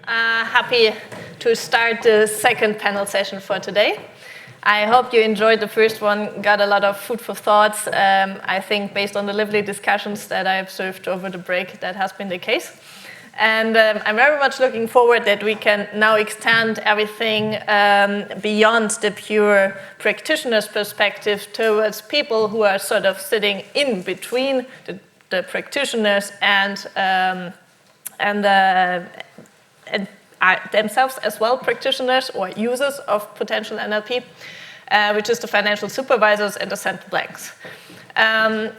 Happy to start the second panel session for today. I hope you enjoyed the first one, got a lot of food for thoughts. I think based on the lively discussions that I observed over the break, that has been the case. And I'm very much looking forward that we can now extend everything beyond the pure practitioner's perspective towards people who are sort of sitting in between the practitioners and are themselves as well practitioners or users of potential NLP, which is the financial supervisors and the central banks.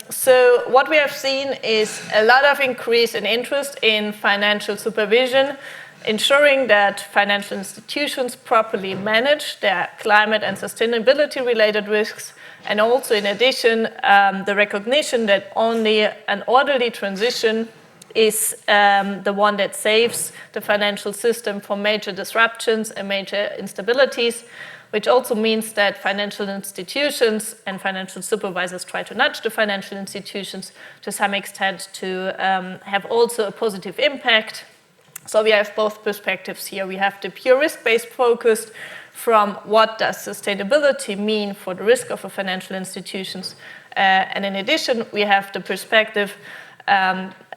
So what we have seen is a lot of increase in interest in financial supervision, ensuring that financial institutions properly manage their climate and sustainability related risks, and also in addition, the recognition that only an orderly transition is the one that saves the financial system from major disruptions and major instabilities, which also means that financial institutions and financial supervisors try to nudge the financial institutions to some extent to have also a positive impact. So we have both perspectives here. We have the pure risk-based focus from what does sustainability mean for the risk of a financial institutions. And in addition, we have the perspective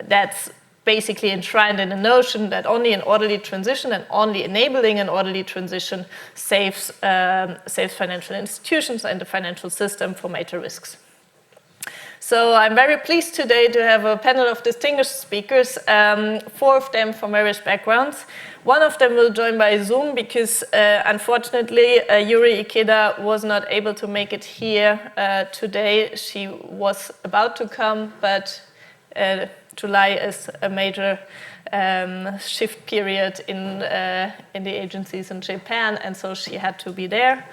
that's basically enshrined in the notion that only an orderly transition and only enabling an orderly transition saves financial institutions and the financial system from major risks. So I'm very pleased today to have a panel of distinguished speakers, 4 of them from various backgrounds. One of them will join by Zoom because, unfortunately, Yuri Ikeda was not able to make it here today. She was about to come, but July is a major shift period in the agencies in Japan, and so she had to be there.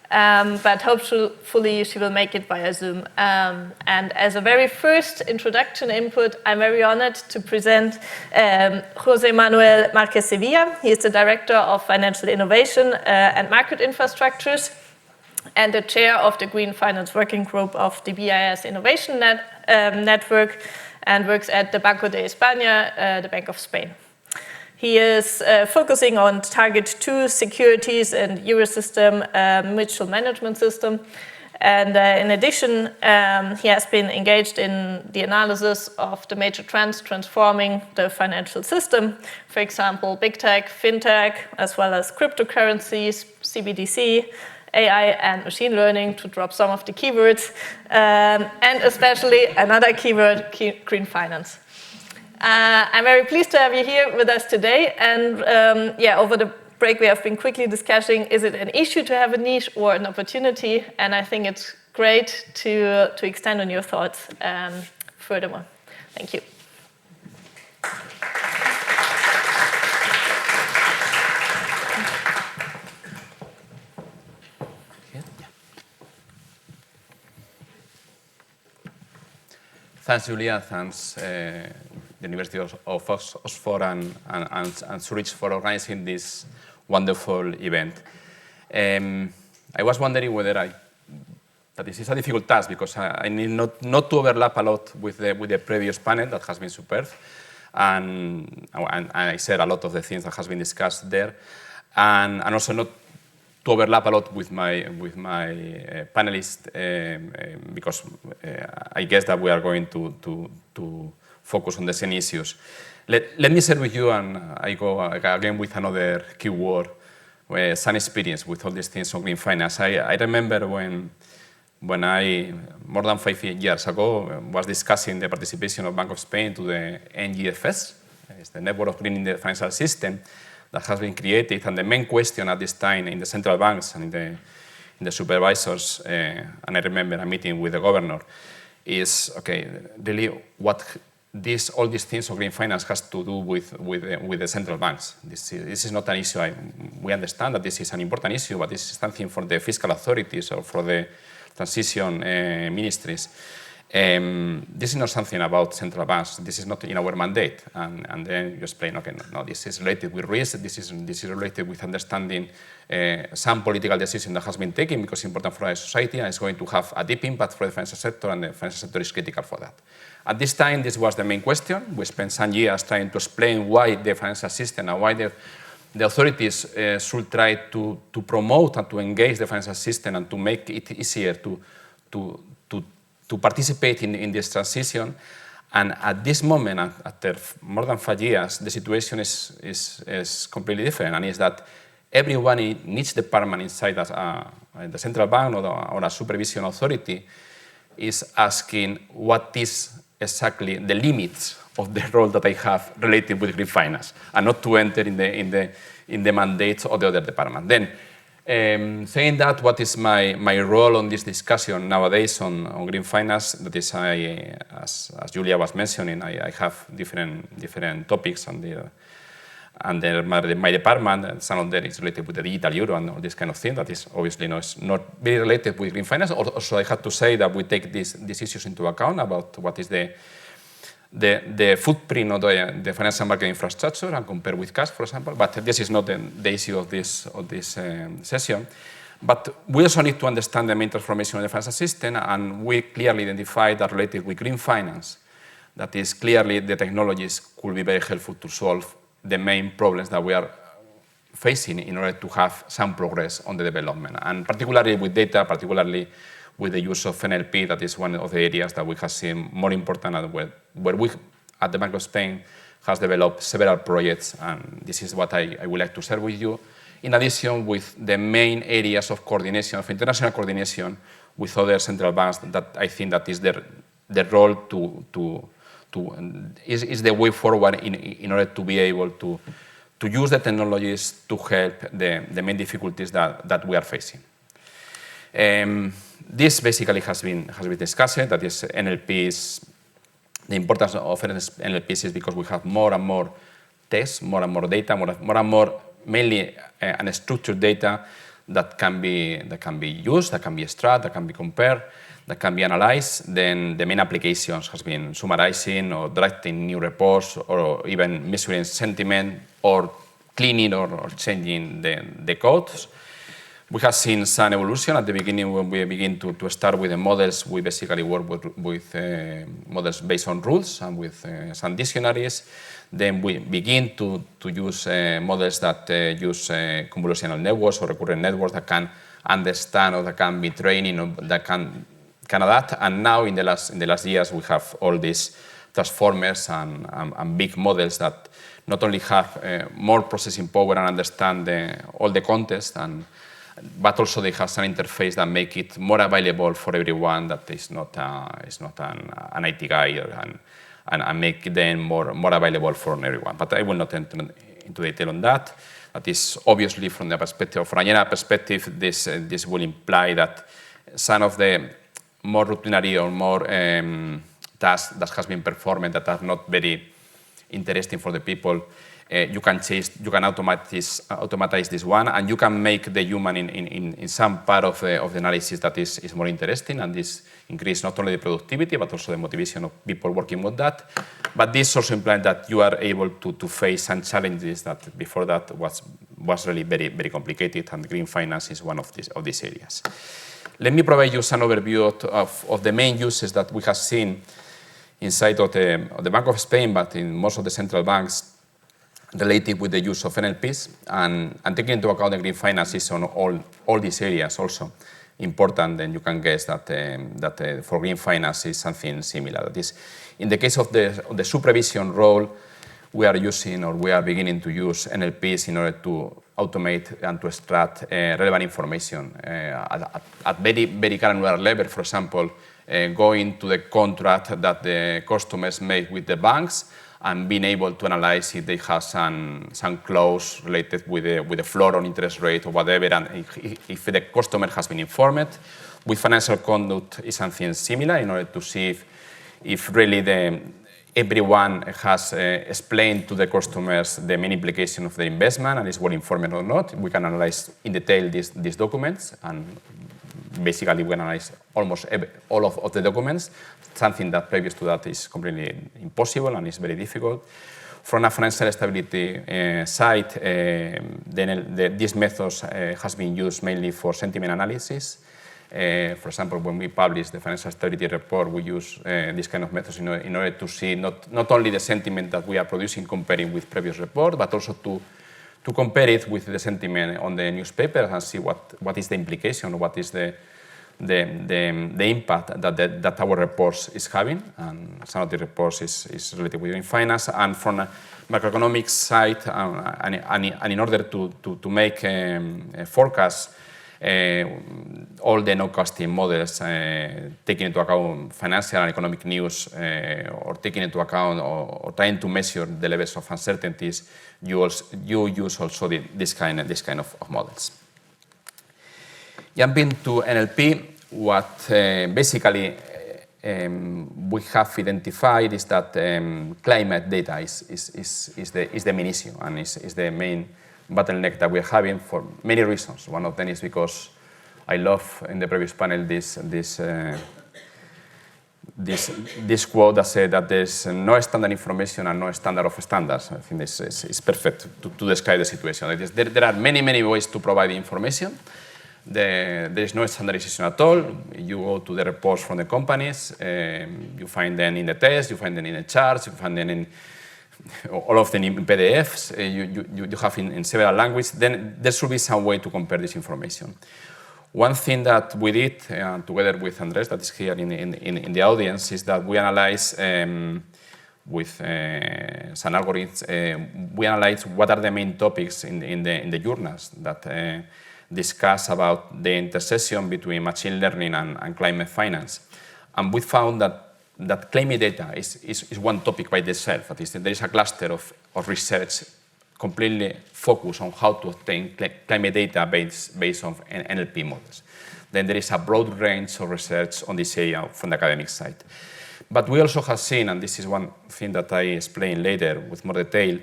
But hopefully she will make it via Zoom. And as a very first introduction input, I'm very honored to present José Manuel Marques Sevilla. He is the Director of Financial Innovation and Market Infrastructures and the Chair of the Green Finance Working Group of the BIS Innovation Network and works at the Banco de Espana, the Bank of Spain. He is focusing on Target 2 securities and Eurosystem mutual management system. And in addition, he has been engaged in the analysis of the major trends transforming the financial system. For example, big tech, fintech, as well as cryptocurrencies, CBDC, AI and machine learning, to drop some of the keywords, and especially another keyword, green finance. I'm very pleased to have you here with us today. And over the break we have been quickly discussing, is it an issue to have a niche or an opportunity? And I think it's great to extend on your thoughts furthermore. Thank you. Thanks, Julia. Thanks, the University of Oxford and Zurich for organizing this wonderful event. I was wondering whether that this is a difficult task because I need not to overlap a lot with the previous panel that has been superb, and I said a lot of the things that has been discussed there, and also not to overlap a lot with my panelists because I guess that we are going to focus on the same issues. Let me share with you, and I go again with another keyword, some experience with all these things on green finance. I remember when I, more than 5 years ago, was discussing the participation of Bank of Spain to the NGFS, it's the network of greening the financial system, that has been created, and the main question at this time in the central banks and in the supervisors, and I remember a meeting with the governor, is okay, really what all these things of green finance has to do with the central banks. This is not an issue. We understand that this is an important issue, but this is something for the fiscal authorities or for the transition ministries. This is not something about central banks. This is not in our mandate. And then you explain, okay, no, this is related with risk. This is related with understanding some political decision that has been taken because it's important for our society and it's going to have a deep impact for the financial sector, and the financial sector is critical for that. At this time, this was the main question. We spent some years trying to explain why the financial system and why the authorities should try to promote and to engage the financial system and to make it easier to participate in this transition. And at this moment, after more than 5 years, the situation is completely different, and is that everyone in each department inside the central bank or a supervision authority is asking what is exactly the limits of the role that I have related with green finance, and not to enter in the mandates of the other department. Then, saying that, what is my role on this discussion nowadays on green finance? That is, as Julia was mentioning, I have different topics under my department, and some of them is related with the digital euro and all this kind of thing. That is obviously not very related with green finance. Also, I have to say that we take these issues into account about what is the footprint of the financial market infrastructure and compare with cash, for example. But this is not the issue of this session. But we also need to understand the main transformation of the financial system, and we clearly identify that related with green finance. That is, clearly the technologies could be very helpful to solve the main problems that we are facing in order to have some progress on the development. And particularly with data, particularly with the use of NLP, that is one of the areas that we have seen more important, and where we at the Bank of Spain has developed several projects, and this is what I would like to share with you. In addition, with the main areas of coordination, of international coordination with other central banks, that I think that is the role is the way forward in order to be able to use the technologies to help the main difficulties that we are facing. This basically has been discussed. That is, NLPs. The importance of NLPs is because we have more and more tests, more and more data, more and more mainly unstructured data that can be used, that can be extracted, that can be compared, that can be analyzed. Then the main applications has been summarizing or drafting new reports, or even measuring sentiment, or cleaning or changing the codes. We have seen some evolution at the beginning. When we begin to start with the models, we basically work with models based on rules and with some dictionaries. Then we begin to use models that use convolutional networks or recurrent networks that can understand, or that can be training, or that can adapt. And now in the last years, we have all these transformers and big models that not only have more processing power and understand all the context, but also they have some interface that make it more available for everyone, that is not an IT guy, and make them more available for everyone. But I will not enter into detail on that. That is obviously from the perspective, from a general perspective, this will imply that some of the more routinary or more tasks that has been performed that are not very interesting for the people, you can automatize this one, and you can make the human in some part of the analysis that is more interesting, and this increase not only the productivity but also the motivation of people working with that. But this also implies that you are able to face some challenges that before that was really very, very complicated, and green finance is one of these areas. Let me provide you some overview of the main uses that we have seen inside of the Bank of Spain, but in most of the central banks, related with the use of NLPs, and taking into account the green finance is on all these areas also important. Then you can guess that for green finance is something similar. That is, in the case of the supervision role, we are using, or we are beginning to use NLPs in order to automate and to extract relevant information at very, very granular level. For example, going to the contract that the customers make with the banks, and being able to analyze if they have some clause related with the floor on interest rate or whatever, and if the customer has been informed. With financial conduct is something similar, in order to see if really everyone has explained to the customers the main implication of the investment and is well informed or not. We can analyze in detail these documents, and basically we analyze almost all of the documents, something that previous to that is completely impossible and is very difficult. From a financial stability side, these methods has been used mainly for sentiment analysis. For example, when we publish the financial stability report, we use these kind of methods in order to see not only the sentiment that we are producing comparing with previous report, but also to compare it with the sentiment on the newspaper and see what is the implication, what is the impact that our reports is having. And some of the reports is related with finance. And from a macroeconomic side, and in order to make a forecast, all the no-costing models, taking into account financial and economic news, or taking into account or trying to measure the levels of uncertainties, you use also this kind of models. Jumping to NLP, what basically we have identified is that climate data is the main issue and is the main bottleneck that we're having for many reasons. One of them is because I love in the previous panel this quote that said that there's no standard information and no standard of standards. I think this is perfect to describe the situation. There are many ways to provide information. There is no standardization at all. You go to the reports from the companies, you find them in the text, you find them in the charts, you find them in all of them in PDFs, you have in several languages. Then there should be some way to compare this information. One thing that we did, together with Andres, that is here in the audience, is that we analyze with some algorithms, we analyze what are the main topics in the journals that discuss about the intersection between machine learning and climate finance. And we found that climate data is one topic by itself. That is, there is a cluster of research completely focused on how to obtain climate data based on NLP models. Then there is a broad range of research on this area from the academic side. But we also have seen, and this is one thing that I explain later with more detail,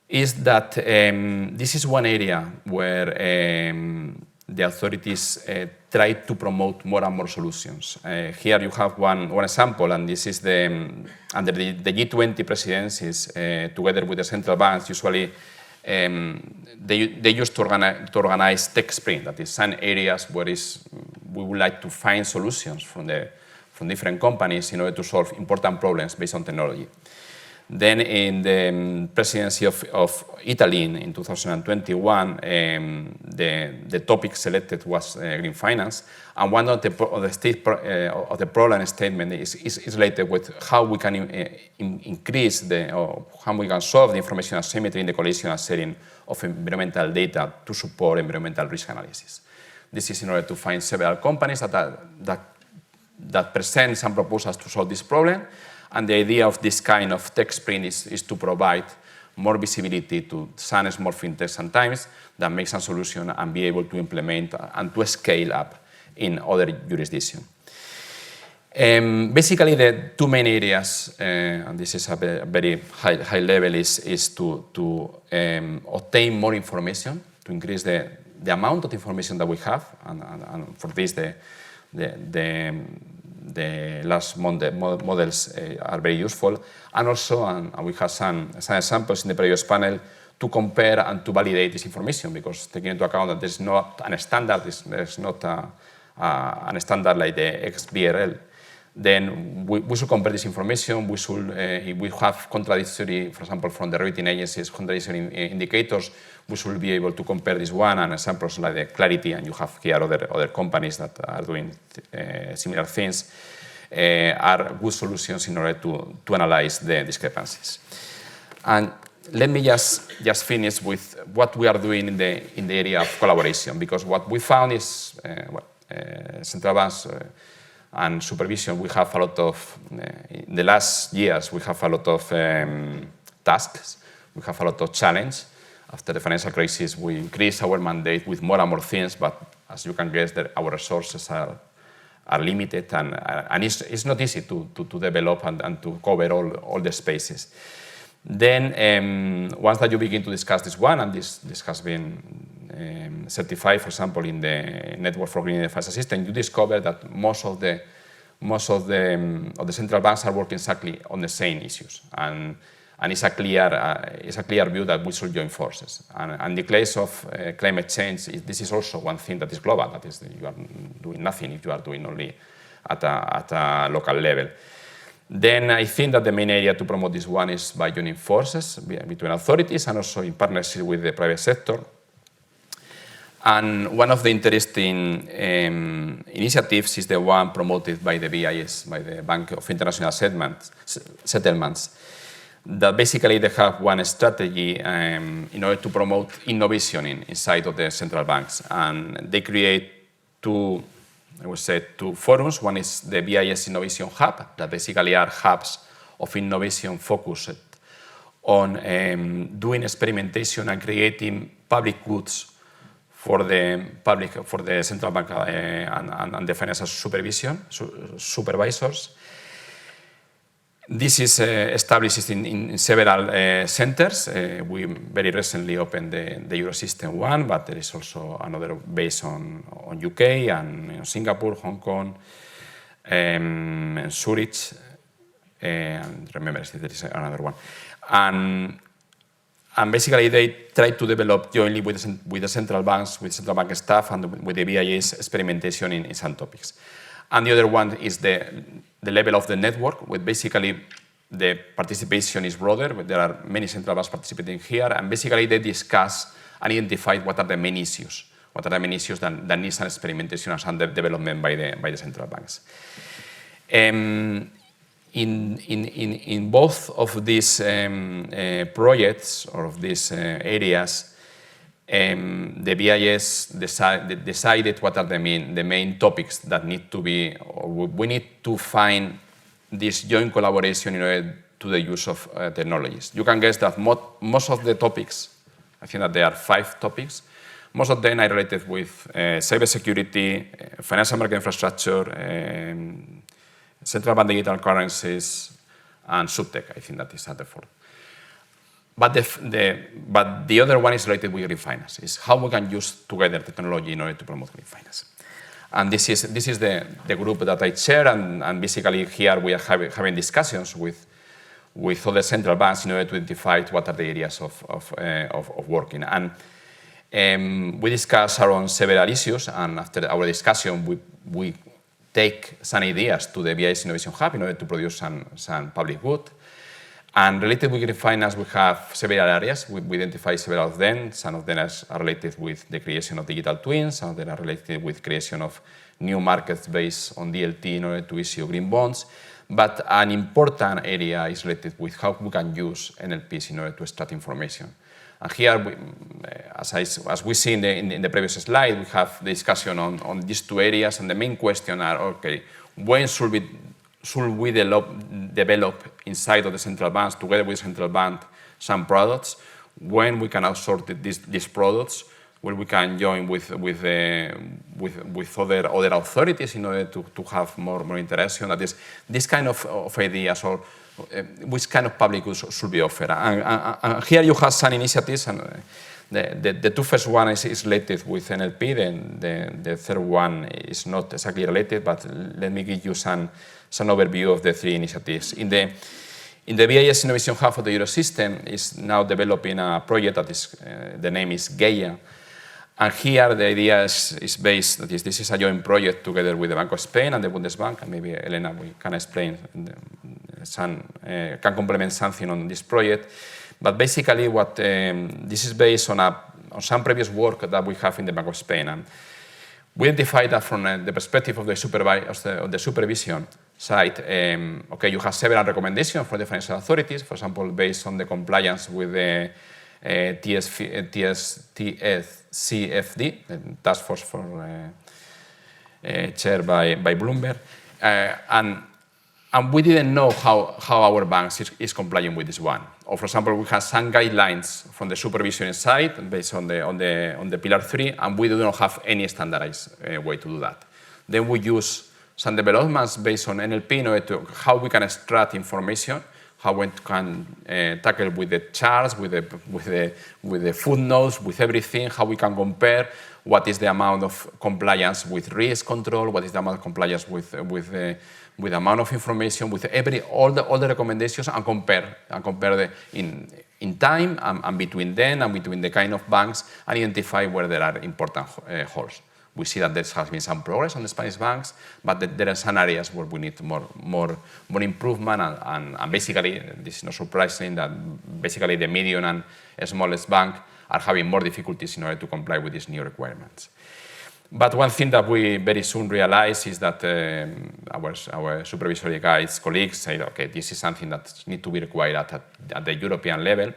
is that this is one area where the authorities try to promote more and more solutions. Here you have one example, and this is under the G20 presidencies, together with the central banks, usually they used to organize tech sprint. That is some areas where we would like to find solutions from different companies in order to solve important problems based on technology. Then in the presidency of Italy in 2021, the topic selected was green finance, and one of the problem statement is related with how we can increase or how we can solve the information asymmetry in the collection and sharing of environmental data to support environmental risk analysis. This is in order to find several companies that present some proposals to solve this problem. And the idea of this kind of tech sprint is to provide more visibility to some small fintechs sometimes that make some solution and be able to implement and to scale up in other jurisdictions. Basically, the two main areas, and this is a very high level, is to obtain more information, to increase the amount of information that we have, and for this the last models are very useful, and also, and we have some examples in the previous panel, to compare and to validate this information, because taking into account that there's not a standard, there's not a standard like the XBRL, then we should compare this information. We should, if we have contradictory, for example, from the rating agencies, contradictory indicators, we should be able to compare this one and examples like the Clarity, and you have here other companies that are doing similar things, are good solutions in order to analyze the discrepancies. And let me just finish with what we are doing in the area of collaboration, because what we found is central banks and supervision, we have a lot of, in the last years, we have a lot of tasks, we have a lot of challenge. After the financial crisis, we increased our mandate with more and more things, but as you can guess, our resources are limited, and it's not easy to develop and to cover all the spaces. Then, once that you begin to discuss this one, and this has been certified, for example, in the network for green finance system, you discover that most of the central banks are working exactly on the same issues, and it's a clear view that we should join forces. And in the case of climate change, this is also one thing that is global. That is, you are doing nothing if you are doing only at a local level. Then I think that the main area to promote this one is by joining forces between authorities and also in partnership with the private sector. And one of the interesting initiatives is the one promoted by the BIS, by the Bank of International Settlements, that basically they have one strategy in order to promote innovation inside of the central banks. And they create two forums. One is the BIS Innovation Hub, that basically are hubs of innovation focused on doing experimentation and creating public goods for the central bank and the financial supervisors. This is established in several centers. We very recently opened the Eurosystem one, but there is also another based on UK and Singapore, Hong Kong, and Zurich, and remember there is another one. And basically they try to develop jointly with the central banks, with central bank staff, and with the BIS experimentation in some topics. And the other one is the level of the network, where basically the participation is broader. There are many central banks participating here, and basically they discuss and identify what are the main issues, that need some experimentation and some development by the central banks. In both of these projects or of these areas, the BIS decided what are the main topics that need to be, or we need to find this joint collaboration in order to the use of technologies. You can guess that most of the topics, I think that there are 5 topics, most of them are related with cybersecurity, financial market infrastructure, central bank digital currencies, and subtech. I think that is at the 4th. But the other one is related with green finance. Is how we can use together technology in order to promote green finance. And this is the group that I chair, and basically here we are having discussions with other central banks in order to identify what are the areas of working. And we discuss around several issues, and after our discussion we take some ideas to the BIS Innovation Hub in order to produce some public good. And related with green finance, we have several areas. We identify several of them. Some of them are related with the creation of digital twins. Some of them are related with creation of new markets based on DLT in order to issue green bonds. But an important area is related with how we can use NLPs in order to extract information. And here, as we see in the previous slide, we have the discussion on these 2 areas. And the main question are, okay, when should we develop inside of the central banks, together with central bank, some products? When we can outsource these products? When we can join with other authorities in order to have more interaction? That is, this kind of ideas, or which kind of public goods should be offered. And here you have some initiatives, and the 2 first one is related with NLP. Then the 3rd one is not exactly related, but let me give you some overview of the 3 initiatives. In the BIS Innovation Hub of the Eurosystem is now developing a project that is, the name is Gaia. And here the idea is based, that is, this is a joint project together with the Banco Espana and the Bundesbank, and maybe Elena we can explain can complement something on this project. But basically what this is based on some previous work that we have in the Banco Espana. We identified that from the perspective of the supervision side, okay, you have several recommendations for the financial authorities, for example, based on the compliance with the TSCFD, the Task Force for chaired by Bloomberg, and we didn't know how our bank is complying with this one. Or for example, we have some guidelines from the supervision side based on the Pillar 3, and we do not have any standardized way to do that. Then we use some developments based on NLP in order to how we can extract information, how we can tackle with the charts, with the footnotes, with everything, how we can compare what is the amount of compliance with risk control, what is the amount of compliance with the amount of information, with all the recommendations, and compare in time and between them and between the kind of banks, and identify where there are important holes. We see that there has been some progress on the Spanish banks, but there are some areas where we need more improvement, and basically, this is not surprising that basically the medium and smallest bank are having more difficulties in order to comply with these new requirements. But one thing that we very soon realized is that our supervisory guys, colleagues, say, okay, this is something that needs to be required at the European level.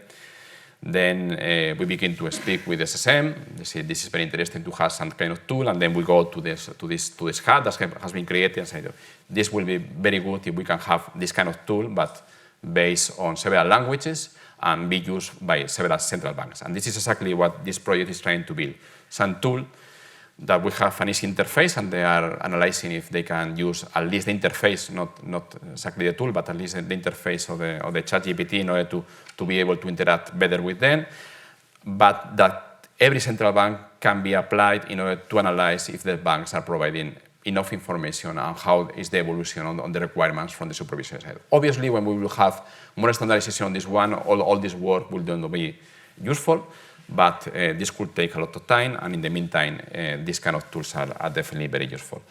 Then we begin to speak with SSM. They say this is very interesting to have some kind of tool, and then we go to this hub that has been created and say this will be very good if we can have this kind of tool, but based on several languages and be used by several central banks. And this is exactly what this project is trying to build. Some tool that we have an easy interface, and they are analyzing if they can use at least the interface, not exactly the tool, but at least the interface of the ChatGPT in order to be able to interact better with them. But that every central bank can be applied in order to analyze if the banks are providing enough information and how is the evolution on the requirements from the supervisory side. Obviously, when we will have more standardization on this one, all this work will then be useful. But this could take a lot of time, and in the meantime, these kind of tools are definitely very useful.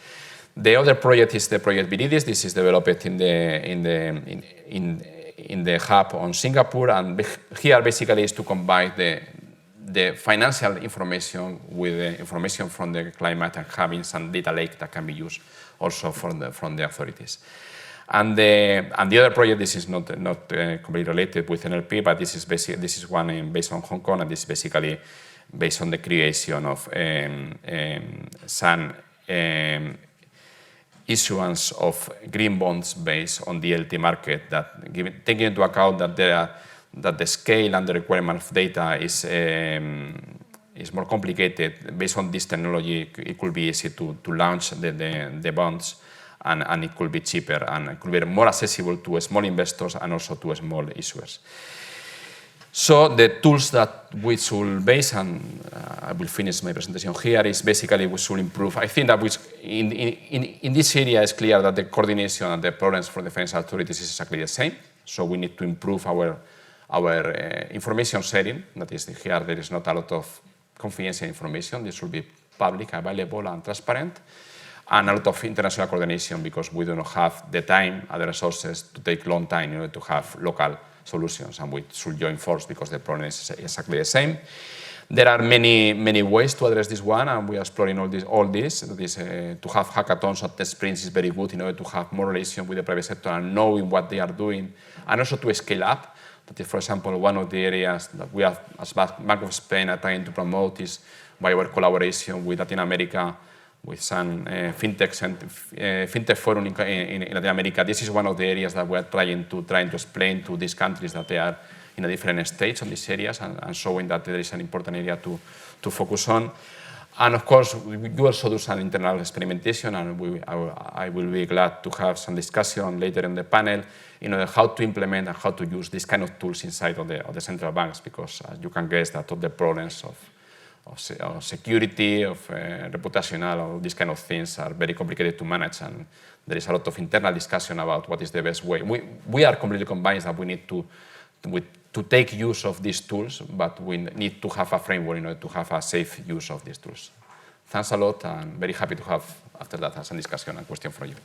The other project is the project Viridis. This is developed in the hub on Singapore, and here basically is to combine the financial information with the information from the climate and having some data lake that can be used also from the authorities. And the other project, this is not completely related with NLP, but this is one based on Hong Kong, and this is basically based on the creation of some issuance of green bonds based on the LT market, that taking into account that the scale and the requirement of data is more complicated. Based on this technology, it could be easy to launch the bonds. And it could be cheaper, and it could be more accessible to small investors and also to small issuers. So the tools that we should base, and I will finish my presentation here, is basically we should improve. I think that in this area it's clear that the coordination and the problems for the financial authorities is exactly the same. So we need to improve our information sharing. That is, here there is not a lot of confidential information. This should be public, available, and transparent. And a lot of international coordination, because we do not have the time and the resources to take long time in order to have local solutions, and we should join force because the problem is exactly the same. There are many ways to address this one, and we are exploring all this. That is, to have hackathons at test sprints is very good in order to have more relation with the private sector and knowing what they are doing, and also to scale up. That is, for example, one of the areas that we are, as Bank of Spain, are trying to promote is by our collaboration with Latin America, with some fintech forum in Latin America. This is one of the areas that we are trying to explain to these countries that they are in a different stage on these areas, and showing that there is an important area to focus on. And of course, we also do some internal experimentation, and I will be glad to have some discussion later in the panel how to implement and how to use these kind of tools inside of the central banks, because you can guess that all the problems of security, of reputational, all these kind of things are very complicated to manage, and there is a lot of internal discussion about what is the best way. We are completely convinced that we need to take use of these tools, but we need to have a framework in order to have a safe use of these tools. Thanks a lot, and very happy to have, after that, some discussion and question for you.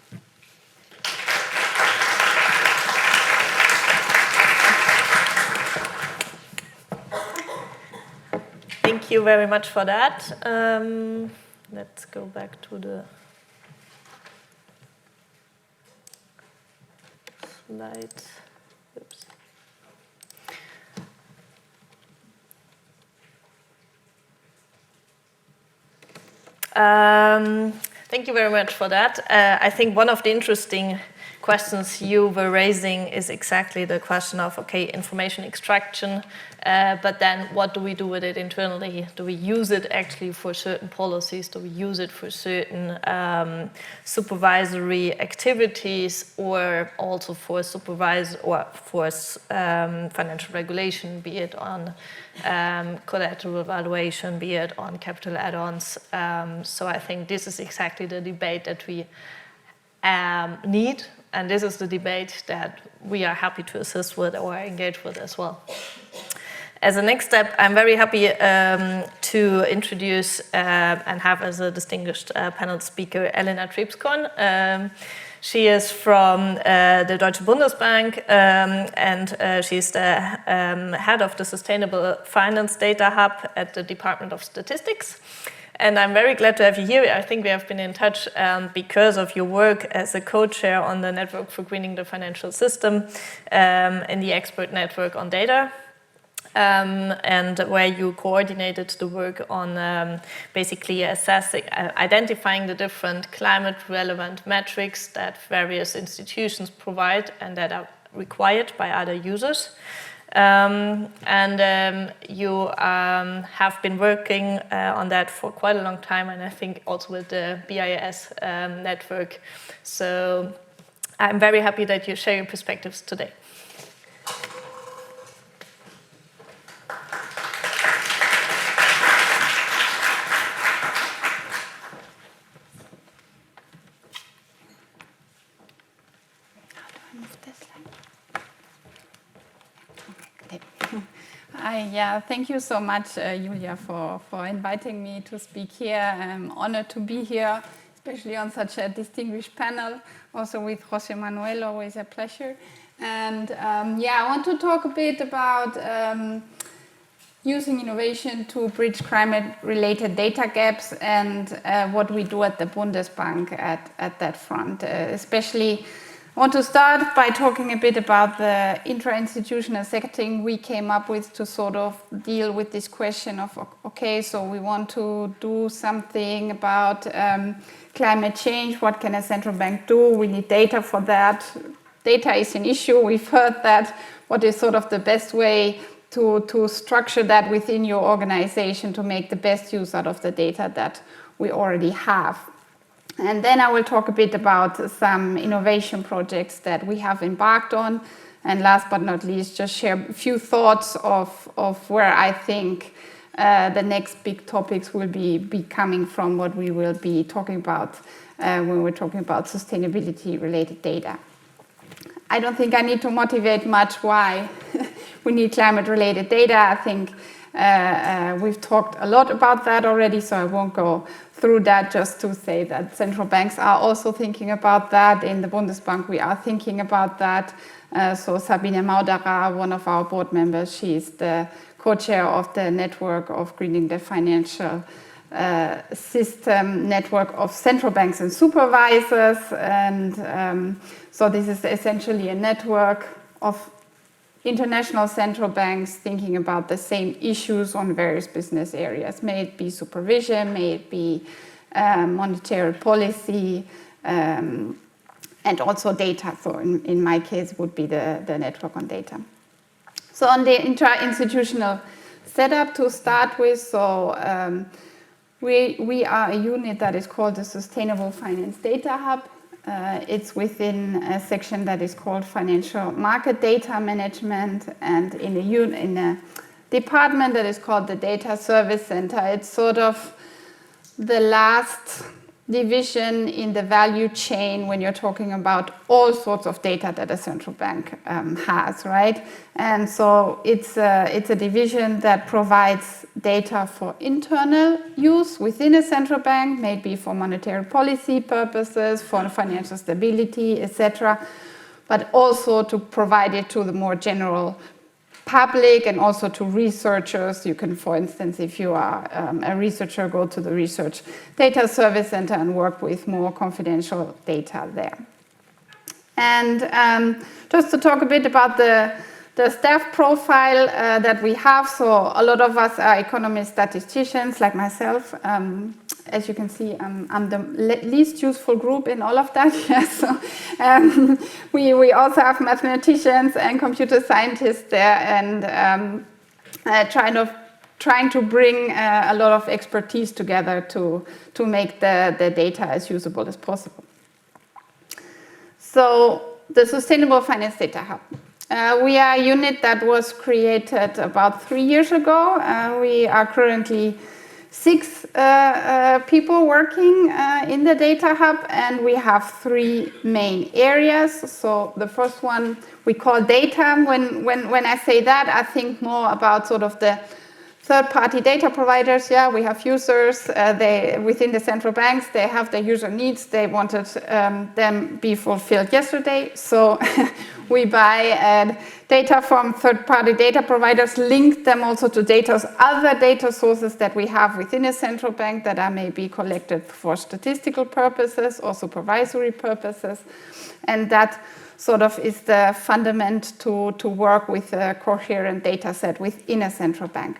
Thank you very much for that. Let's go back to the slide. Oops. Thank you very much for that. I think one of the interesting questions you were raising is exactly the question of, okay, information extraction, but then what do we do with it internally? Do we use it actually for certain policies? Do we use it for certain supervisory activities, or also for financial regulation, be it on collateral evaluation, be it on capital add-ons? So I think this is exactly the debate that we need, and this is the debate that we are happy to assist with or engage with as well. As a next step, I'm very happy to introduce and have as a distinguished panel speaker Elena Triebskorn. She is from the Deutsche Bundesbank, and she's the head of the Sustainable Finance Data Hub at the Department of Statistics. And I'm very glad to have you here. I think we have been in touch because of your work as a co-chair on the Network for Greening the Financial System in the expert network on data. And where you coordinated the work on basically identifying the different climate-relevant metrics that various institutions provide and that are required by other users. You have been working on that for quite a long time, and I think also with the BIS network. So I'm very happy that you share your perspectives today. Thank you so much, Julia, for inviting me to speak here. I'm honored to be here, especially on such a distinguished panel, also with José Manuel, always a pleasure. And I want to talk a bit about using innovation to bridge climate-related data gaps and what we do at the Bundesbank at that front. Especially, I want to start by talking a bit about the intra-institutional setting we came up with to sort of deal with this question of, okay, so we want to do something about climate change. What can a central bank do? We need data for that. Data is an issue. We've heard that. What is sort of the best way to structure that within your organization to make the best use out of the data that we already have? And then I will talk a bit about some innovation projects that we have embarked on. And last but not least, just share a few thoughts of where I think the next big topics will be coming from, what we will be talking about when we're talking about sustainability-related data. I don't think I need to motivate much why we need climate-related data. I think we've talked a lot about that already, so I won't go through that, just to say that central banks are also thinking about that. In the Bundesbank, we are thinking about that. So Sabine Mauderer, one of our board members, she's the co-chair of the Network of Greening the Financial System network of central banks and supervisors. And so this is essentially a network of international central banks thinking about the same issues on various business areas. May it be supervision, may it be monetary policy, and also data. So in my case, would be the network on data. So on the intra-institutional setup to start with, so we are a unit that is called the Sustainable Finance Data Hub. It's within a section that is called Financial Market Data Management, and in a department that is called the Data Service Center. It's sort of the last division in the value chain when you're talking about all sorts of data that a central bank has, right? And so it's a division that provides data for internal use within a central bank, maybe for monetary policy purposes, for financial stability, etc., but also to provide it to the more general public and also to researchers. You can, for instance, if you are a researcher, go to the Research Data Service Center and work with more confidential data there. And just to talk a bit about the staff profile that we have. So a lot of us are economists, statisticians like myself. as you can see, I'm the least useful group in all of that. Yeah, so we also have mathematicians and computer scientists there, and trying to bring a lot of expertise together to make the data as usable as possible. So the Sustainable Finance Data Hub. We are a unit that was created about 3 years ago. We are currently 6 people working in the Data Hub, and we have 3 main areas. So the first one we call data. When I say that, I think more about sort of the third-party data providers. Yeah, we have users. Within the central banks, they have their user needs. They wanted them be fulfilled yesterday. So we buy data from third-party data providers, link them also to other data sources that we have within a central bank that are maybe collected for statistical purposes or supervisory purposes. And that sort of is the fundament to work with a coherent data set within a central bank.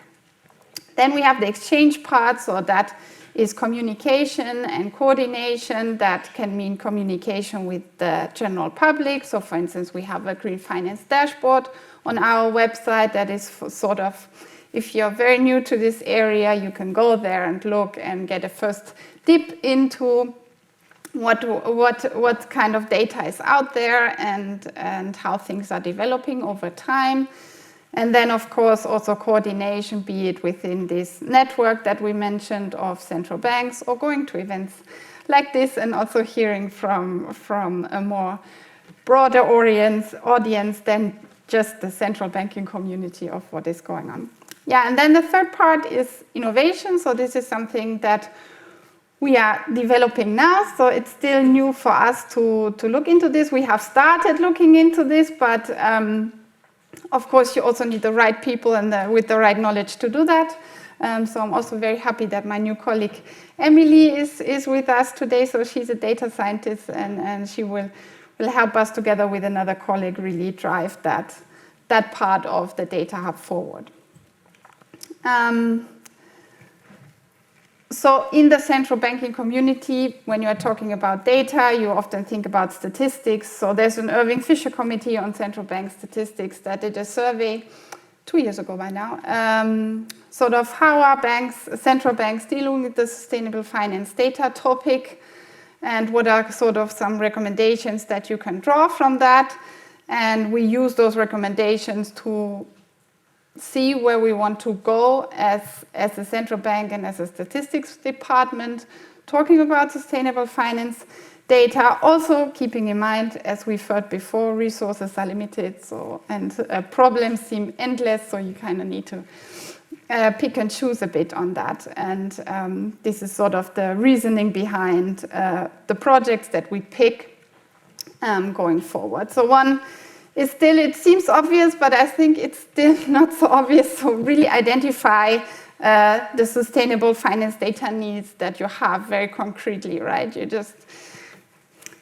Then we have the exchange part, so that is communication and coordination. That can mean communication with the general public. So for instance, we have a green finance dashboard on our website that is sort of, if you're very new to this area, you can go there and look and get a first dip into what kind of data is out there and how things are developing over time. And then, of course, also coordination, be it within this network that we mentioned of central banks, or going to events like this and also hearing from a more broader audience than just the central banking community of what is going on. Yeah, and then the third part is innovation. So this is something that we are developing now, so it's still new for us to look into this. We have started looking into this, but of course, you also need the right people and with the right knowledge to do that. So I'm also very happy that my new colleague, Emily, is with us today. So she's a data scientist, and she will help us together with another colleague really drive that part of the Data Hub forward. So in the central banking community, when you are talking about data, you often think about statistics. So there's an Irving Fisher Committee on Central Bank Statistics that did a survey 2 years ago by now, sort of how are central banks dealing with the sustainable finance data topic, and what are sort of some recommendations that you can draw from that. And we use those recommendations to see where we want to go as a central bank and as a statistics department, talking about sustainable finance data, also keeping in mind, as we've heard before, resources are limited, and problems seem endless, so you kind of need to pick and choose a bit on that. And this is sort of the reasoning behind the projects that we pick going forward. So one is still, it seems obvious, but I think it's still not so obvious. So really identify the sustainable finance data needs that you have very concretely, right? You just,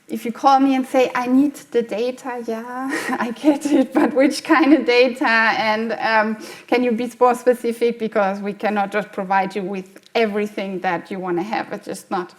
if you call me and say, I need the data, yeah, I get it, but which kind of data? And can you be more specific? Because we cannot just provide you with everything that you want to have. It's just not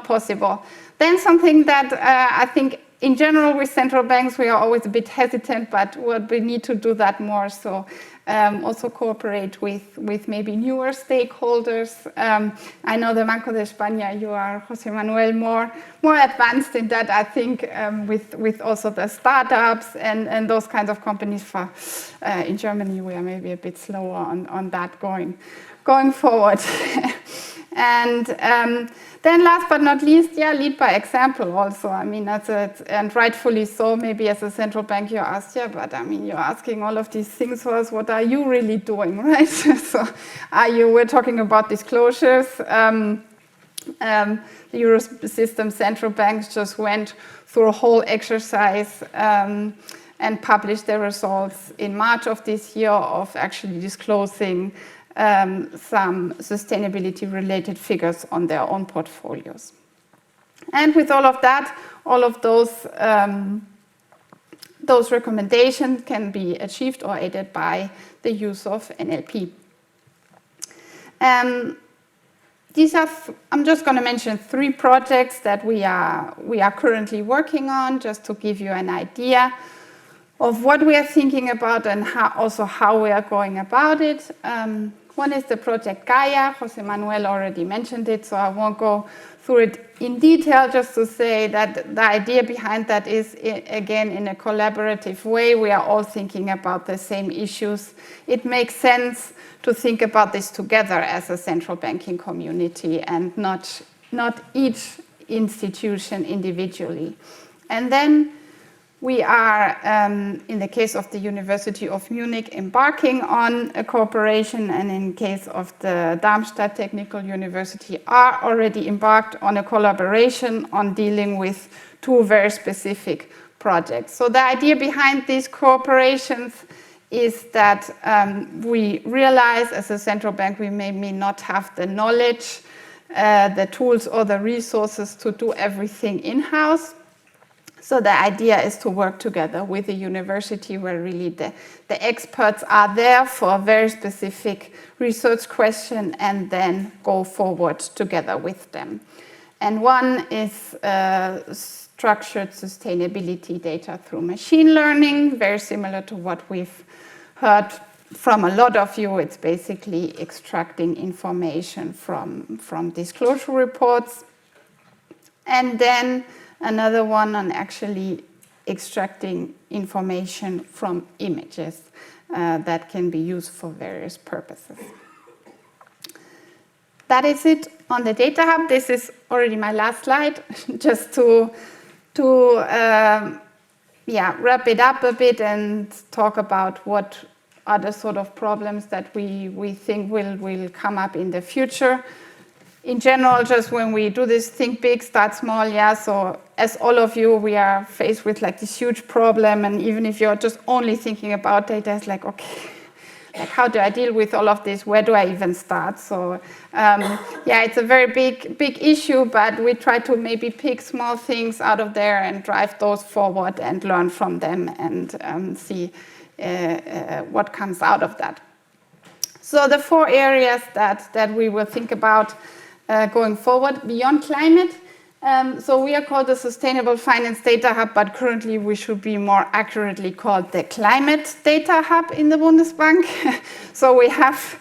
possible. Then something that I think in general, with central banks, we are always a bit hesitant, but we need to do that more. So also cooperate with maybe newer stakeholders. I know the Banco de Espana, you are, José Manuel, more advanced in that, I think, with also the startups and those kinds of companies. In Germany, we are maybe a bit slower on that going forward. And then last but not least, yeah, lead by example also. I mean, and rightfully so, maybe as a central bank you're asked, yeah, but I mean, you're asking all of these things for us, what are you really doing, right? So we're talking about disclosures. The Eurosystem central banks just went through a whole exercise and published their results in March of this year of actually disclosing some sustainability-related figures on their own portfolios. And with all of that, all of those recommendations can be achieved or aided by the use of NLP. I'm just going to mention 3 projects that we are currently working on, just to give you an idea of what we are thinking about and how we are going about it. One is the project Gaia. José Manuel already mentioned it, so I won't go through it in detail, just to say that the idea behind that is, again, in a collaborative way. We are all thinking about the same issues. It makes sense to think about this together as a central banking community and not each institution individually. And then we are, in the case of the University of Munich, embarking on a cooperation, and in case of the Darmstadt Technical University, are already embarked on a collaboration on dealing with 2 very specific projects. So the idea behind these cooperations is that we realize as a central bank we may not have the knowledge, the tools or the resources to do everything in-house. So the idea is to work together with the university where really the experts are there for a very specific research question and then go forward together with them. And one is structured sustainability data through machine learning, very similar to what we've heard from a lot of you. It's basically extracting information from disclosure reports. And then another one on actually extracting information from images that can be used for various purposes. That is it on the Data Hub. This is already my last slide, just to wrap it up a bit and talk about what are the sort of problems that we think will come up in the future. In general, just when we do this think big, start small, so as all of you, we are faced with like this huge problem, and even if you're just only thinking about data, it's like, okay, like how do I deal with all of this? Where do I even start? So it's a very big issue, but we try to maybe pick small things out of there and drive those forward and learn from them and see what comes out of that. So the 4 areas that we will think about going forward beyond climate. So we are called the Sustainable Finance Data Hub, but currently we should be more accurately called the Climate Data Hub in the Bundesbank. So we have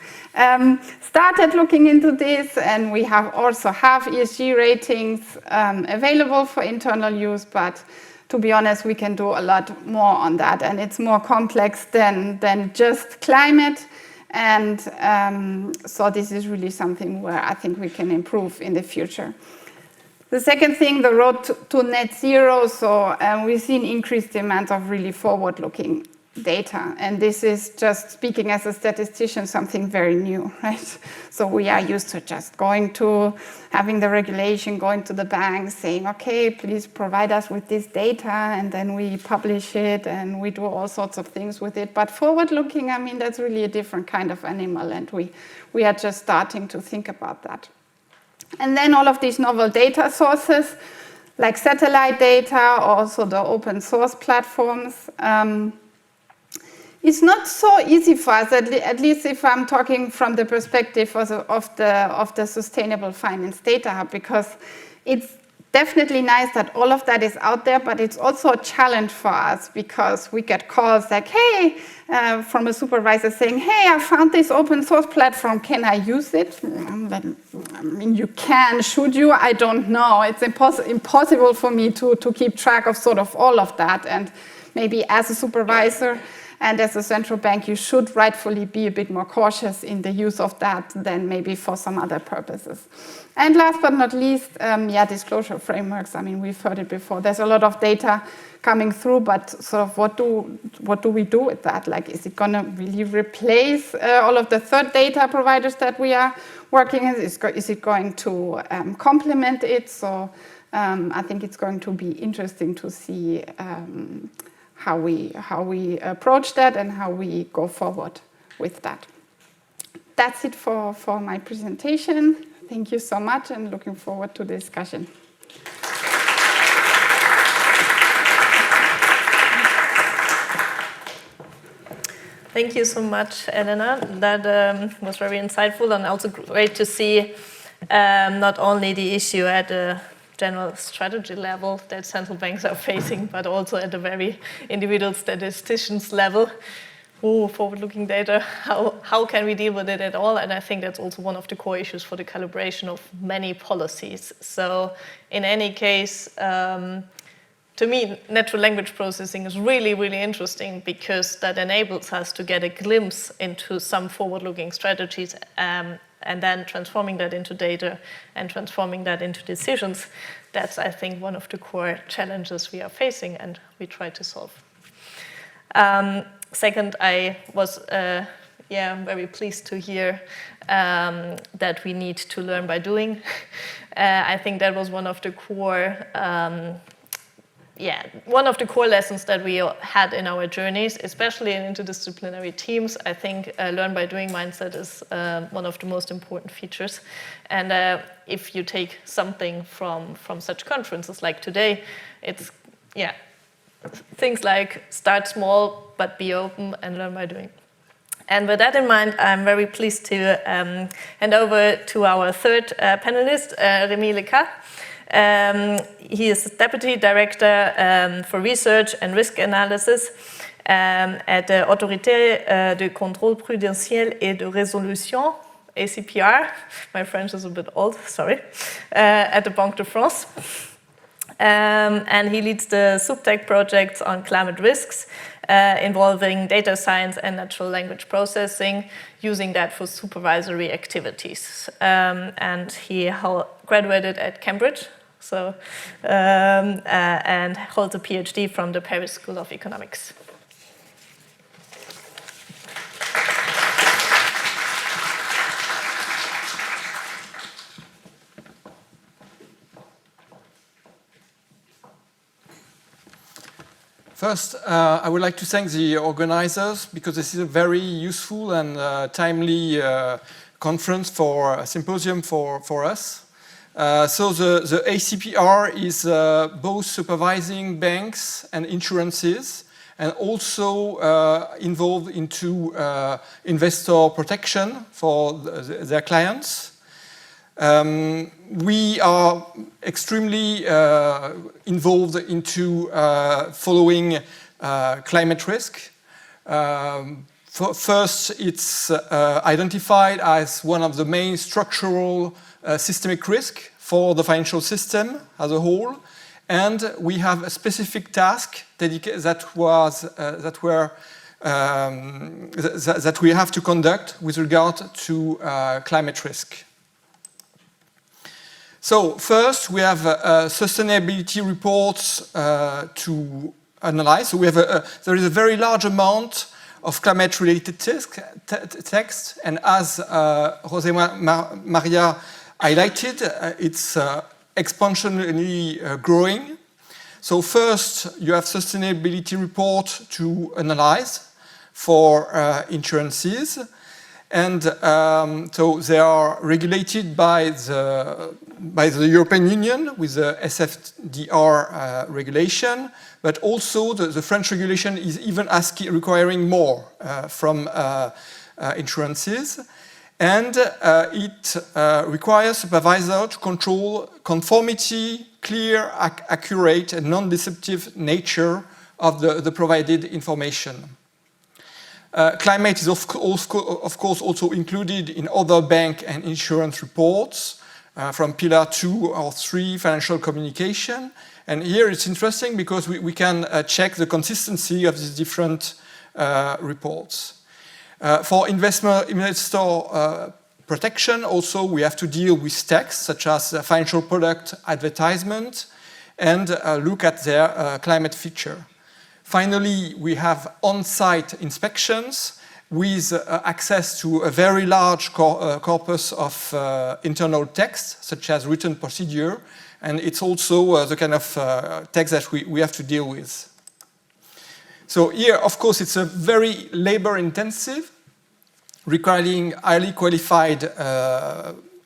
started looking into this, and we also have ESG ratings available for internal use, but to be honest, we can do a lot more on that, and it's more complex than just climate. And so this is really something where I think we can improve in the future. The second thing, the road to net zero. So we've seen increased demand of really forward-looking data. And this is, just speaking as a statistician, something very new, right? So we are used to just having the regulation, going to the bank, saying, okay, please provide us with this data, and then we publish it, and we do all sorts of things with it. But forward-looking, I mean, that's really a different kind of animal, and we are just starting to think about that. And then all of these novel data sources, like satellite data, also the open source platforms. It's not so easy for us, at least if I'm talking from the perspective of the Sustainable Finance Data Hub, because it's definitely nice that all of that is out there, but it's also a challenge for us because we get calls like, hey, from a supervisor saying, hey, I found this open source platform, can I use it? I mean, you can, should you? I don't know. It's impossible for me to keep track of sort of all of that, and maybe as a supervisor and as a central bank, you should rightfully be a bit more cautious in the use of that than maybe for some other purposes. And last but not least, disclosure frameworks. I mean, we've heard it before. There's a lot of data coming through, but sort of what do we do with that? Like, is it going to really replace all of the third data providers that we are working with? Is it going to complement it? So I think it's going to be interesting to see how we approach that and how we go forward with that. That's it for my presentation. Thank you so much, and looking forward to the discussion. Thank you so much, Elena. That was very insightful and also great to see not only the issue at the general strategy level that central banks are facing, but also at the very individual statisticians level. Oh, forward-looking data, how can we deal with it at all? And I think that's also one of the core issues for the calibration of many policies. So in any case, to me, natural language processing is really, really interesting because that enables us to get a glimpse into some forward-looking strategies and then transforming that into data and transforming that into decisions. That's, I think, one of the core challenges we are facing and we try to solve. Second, I was very pleased to hear that we need to learn by doing. I think that was one of the core lessons that we had in our journeys, especially in interdisciplinary teams. I think learn by doing mindset is one of the most important features. And if you take something from such conferences like today, it's things like start small, but be open and learn by doing. And with that in mind, I'm very pleased to hand over to our third panelist, Rémi Leca. He is Deputy Director for Research and Risk Analysis at the Autorité de Contrôle Prudentiel et de Résolution, ACPR. My French is a bit old, sorry. At the Banque de France. And he leads the subtech projects on climate risks involving data science and natural language processing, using that for supervisory activities. And he graduated at Cambridge, and holds a PhD from the Paris School of Economics. First, I would like to thank the organizers because this is a very useful and timely conference for a symposium for us. So the ACPR is both supervising banks and insurances and also involved into investor protection for their clients. We are extremely involved into following climate risk. First, it's identified as one of the main structural systemic risk for the financial system as a whole, and we have a specific task that we have to conduct with regard to climate risk. So first, we have sustainability reports to analyze. So we have there is a very large amount of climate-related text, and as José Maria highlighted, it's exponentially growing. So first, you have sustainability report to analyze for insurances. And so they are regulated by the European Union with the SFDR regulation, but also the French regulation is even requiring more from insurances. And it requires supervisor to control conformity, clear, accurate, and non-deceptive nature of the provided information. Climate is of course also included in other bank and insurance reports from Pillar 2 or 3 financial communication. And here it's interesting because we can check the consistency of these different reports. For investor protection also we have to deal with text such as financial product advertisement and look at their climate feature. Finally, we have on-site inspections with access to a very large corpus of internal text, such as written procedure, and it's also the kind of text that we have to deal with. So here, of course, it's a very labor-intensive, requiring highly qualified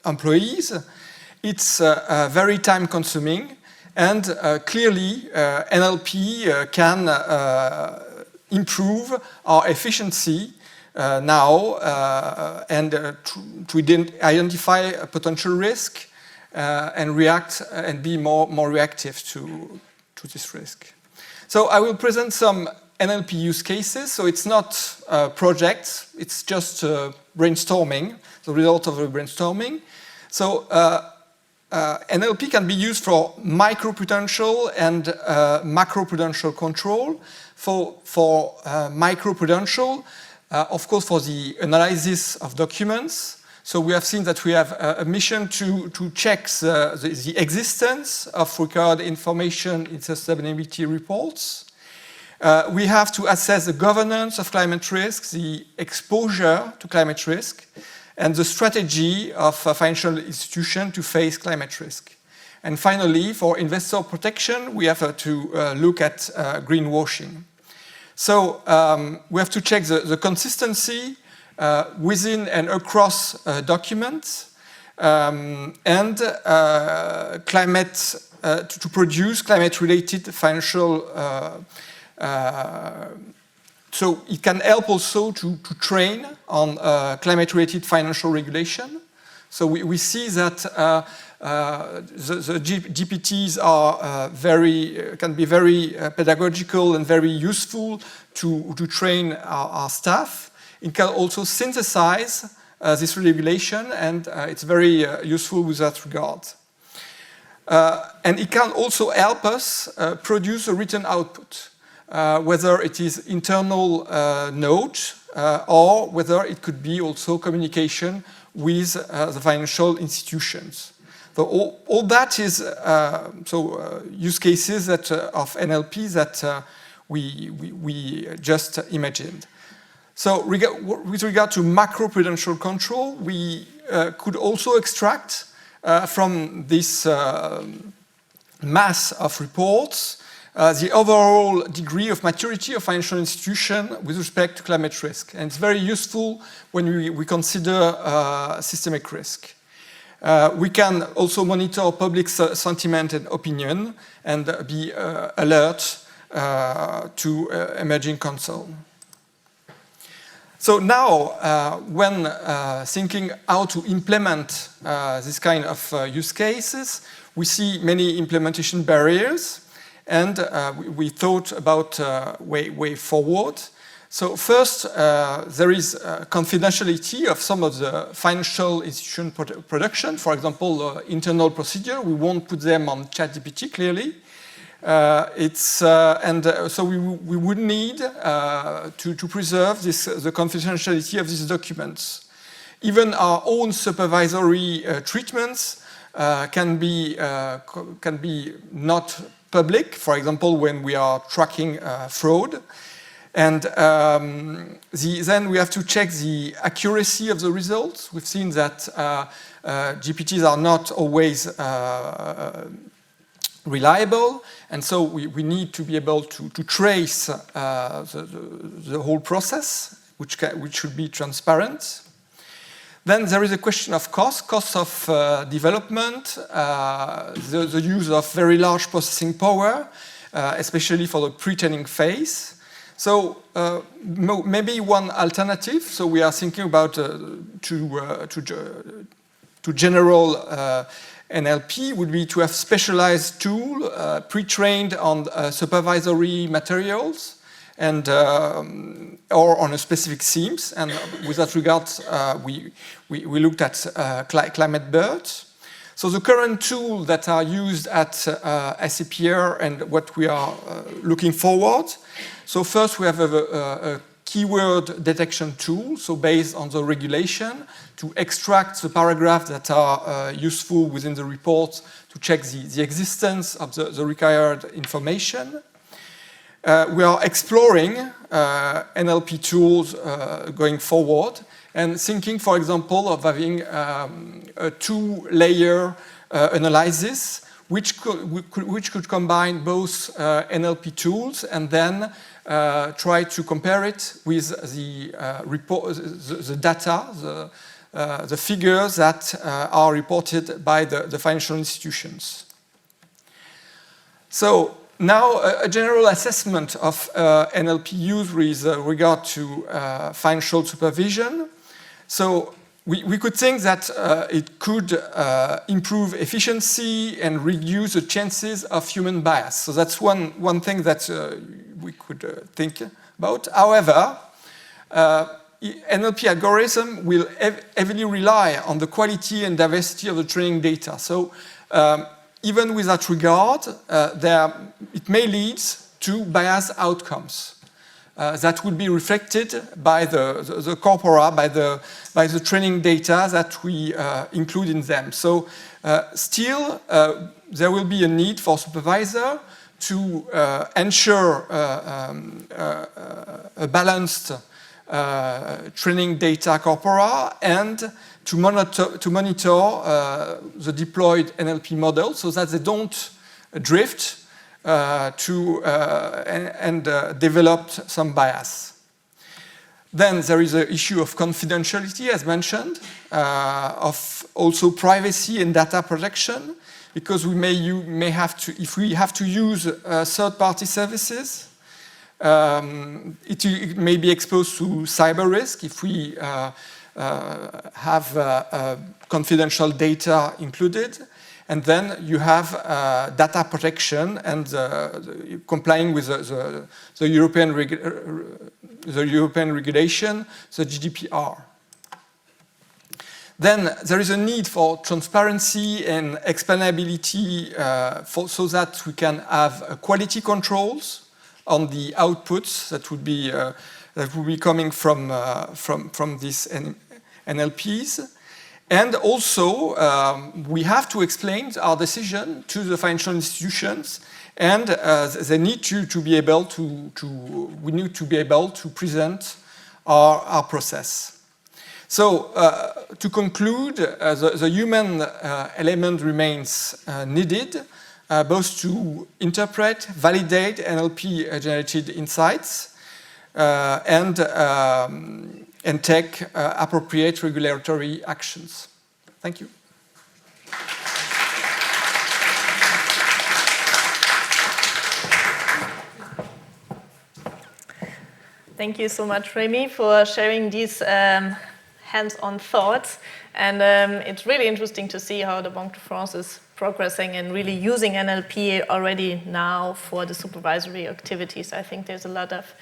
employees. It's very time-consuming. And clearly, NLP can improve our efficiency now and to identify a potential risk and react and be more reactive to this risk. So I will present some NLP use cases. So it's not projects, it's just brainstorming, the result of a brainstorming. So NLP can be used for microprudential and macroprudential control. For microprudential, of course, for the analysis of documents. So we have seen that we have a mission to check the existence of required information in sustainability reports. We have to assess the governance of climate risk, the exposure to climate risk, and the strategy of a financial institution to face climate risk. And finally, for investor protection, we have to look at greenwashing. So we have to check the consistency within and across documents and to produce climate-related financial. So it can help also to train on climate-related financial regulation. So we see that the GPTs are can be very pedagogical and very useful to train our staff. It can also synthesize this regulation, and it's very useful with that regard. And it can also help us produce a written output, whether it is internal note or whether it could be also communication with the financial institutions. So all that is use cases that of NLP that we just imagined. So with regard to macroprudential control, we could also extract from this mass of reports the overall degree of maturity of financial institution with respect to climate risk. And it's very useful when we consider systemic risk. We can also monitor public sentiment and opinion and be alert to emerging concern. So now, when thinking how to implement this kind of use cases, we see many implementation barriers, and we thought about way forward. So first, there is confidentiality of some of the financial institution production. For example, internal procedure, we won't put them on ChatGPT clearly. So we would need to preserve the confidentiality of these documents. Even our own supervisory treatments can be not public. For example, when we are tracking fraud, and then we have to check the accuracy of the results. We've seen that GPTs are not always reliable, and so we need to be able to trace the whole process, which should be transparent. Then there is a question of cost of development, the use of very large processing power, especially for the pre-training phase. So maybe one alternative. So we are thinking about to general NLP would be to have specialized tool pre-trained on supervisory materials and or on a specific themes. And with that regard, we looked at climate birds. So the current tools that are used at SCPR and what we are looking forward. So first we have a keyword detection tool, so based on the regulation, to extract the paragraphs that are useful within the report to check the existence of the required information. We are exploring NLP tools going forward and thinking, for example, of having a two-layer analysis which could combine both NLP tools and then try to compare it with the data, the figures that are reported by the financial institutions. So Now, a general assessment of NLP use with regard to financial supervision. So we could think that it could improve efficiency and reduce the chances of human bias. So that's one thing that we could think about. However, NLP algorithm will heavily rely on the quality and diversity of the training data. So even with that regard, it may lead to biased outcomes that would be reflected by the corpora, by the training data that we include in them. So still, there will be a need for supervisor to ensure a balanced training data corpora and to monitor the deployed NLP model so that they don't drift and develop some bias. Then there is the issue of confidentiality, as mentioned, of also privacy and data protection, because we may have to, if we have to use third-party services, it may be exposed to cyber risk if we have confidential data included. And then you have data protection and complying with the European regulation, the GDPR. Then there is a need for transparency and explainability so that we can have quality controls on the outputs that would be coming from these NLPs. And also, we have to explain our decision to the financial institutions, and they need to be able we need to be able to present our process. So, to conclude, the human element remains needed, both to interpret, validate NLP-generated insights, and take appropriate regulatory actions. Thank you. Thank you so much, Remy, for sharing these hands-on thoughts. And it's really interesting to see how the Banque de France is progressing and really using NLP already now for the supervisory activities. I think there's a lot of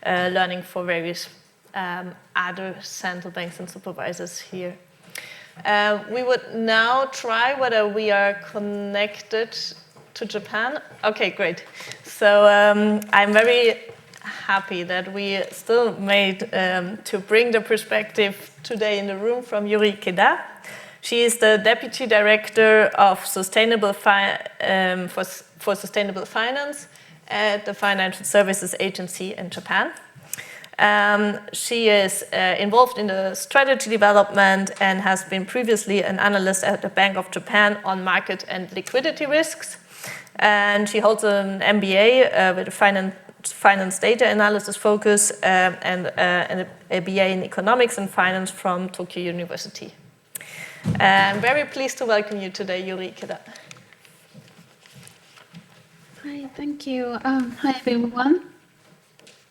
learning for various other central banks and supervisors here. We would now try whether we are connected to Japan. Okay, great. So I'm very happy that we still made to bring the perspective today in the room from Yuri Keda. She is the Deputy Director of Sustainable for Sustainable Finance at the Financial Services Agency in Japan. She is involved in the strategy development and has been previously an analyst at the Bank of Japan on market and liquidity risks. And she holds an MBA with a finance data analysis focus and a BA in economics and finance from Tokyo University. I'm very pleased to welcome you today, Yuri Keda. Hi, thank you. Hi, everyone.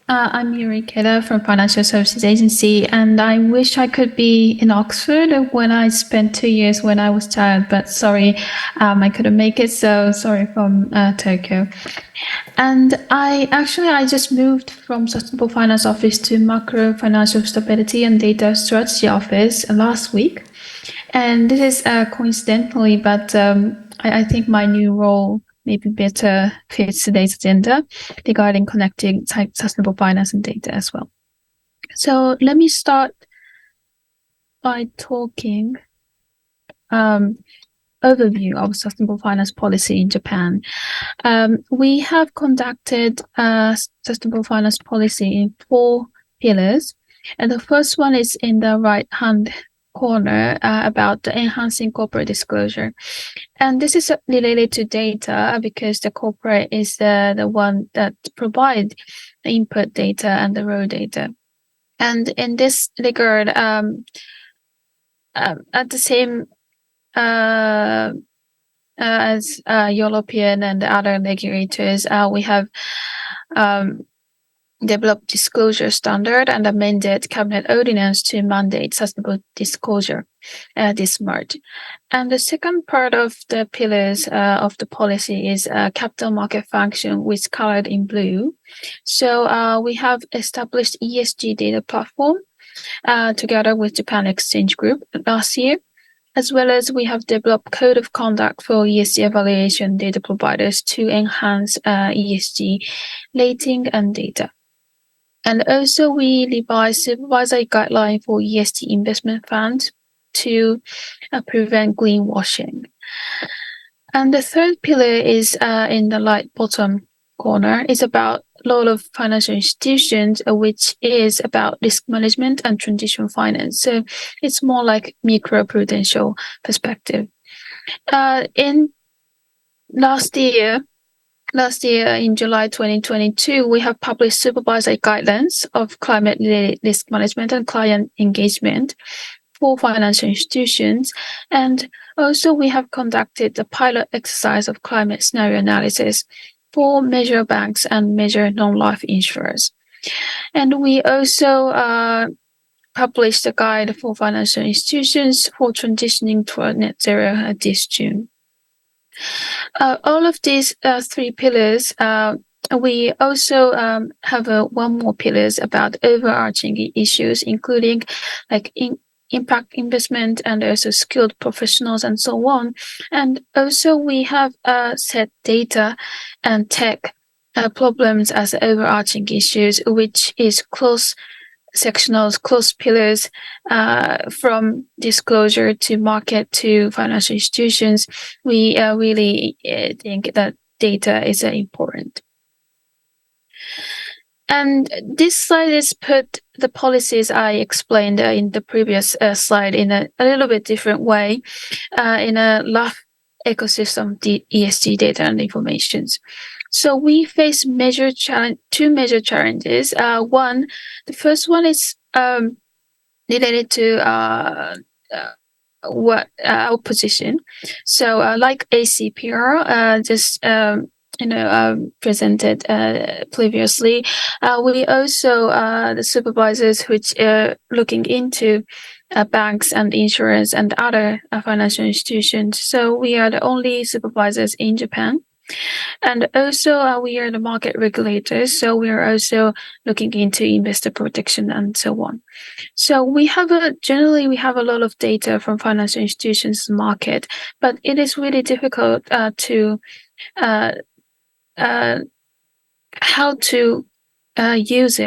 I'm Yuri Keda from Financial Services Agency, and I wish I could be in Oxford when I spent 2 years when I was a child, but sorry, I couldn't make it, so sorry from Tokyo. And I just moved from Sustainable Finance Office to Macro Financial Stability and Data Strategy Office last week. And this is coincidentally, but I think my new role maybe better fits today's agenda regarding connecting sustainable finance and data as well. So let me start by talking overview of sustainable finance policy in Japan. We have conducted sustainable finance policy in 4 pillars, and the first one is in the right-hand corner about the enhancing corporate disclosure. And this is related to data because the corporate is the one that provides the input data and the raw data. And in this regard, at the same as European and other regulators, we have developed disclosure standard and amended cabinet ordinance to mandate sustainable disclosure this March. And the second part of the pillars of the policy is capital market function, which colored in blue. So we have established ESG data platform together with Japan Exchange Group last year, as well as we have developed code of conduct for ESG evaluation data providers to enhance ESG rating and data. And also we revised supervisory guideline for ESG investment funds to prevent greenwashing. And the third pillar is in the right bottom corner, is about role of financial institutions, which is about risk management and transition finance. So it's more like microprudential perspective. In last year in July 2022, we have published supervisory guidelines of climate-related risk management and client engagement for financial institutions. And also we have conducted a pilot exercise of climate scenario analysis for major banks and major non-life insurers. And we also published a guide for financial institutions for transitioning toward net zero this June. All of these three pillars, we also have one more pillars about overarching issues, including like impact investment and also skilled professionals and so on. And also we have set data and tech problems as overarching issues, which is close sectionals, close pillars from disclosure to market to financial institutions. We really think that data is important. And this slide is put the policies I explained in the previous slide in a little bit different way, in a rough ecosystem ESG data and informations. So we face two major challenges. The first one is related to what our position. So like ACPR just presented previously, we also the supervisors which are looking into banks and insurance and other financial institutions. So we are the only supervisors in Japan. And also we are the market regulators, so we are also looking into investor protection and so on. So we have generally we have a lot of data from financial institutions market, but it is really difficult to how to use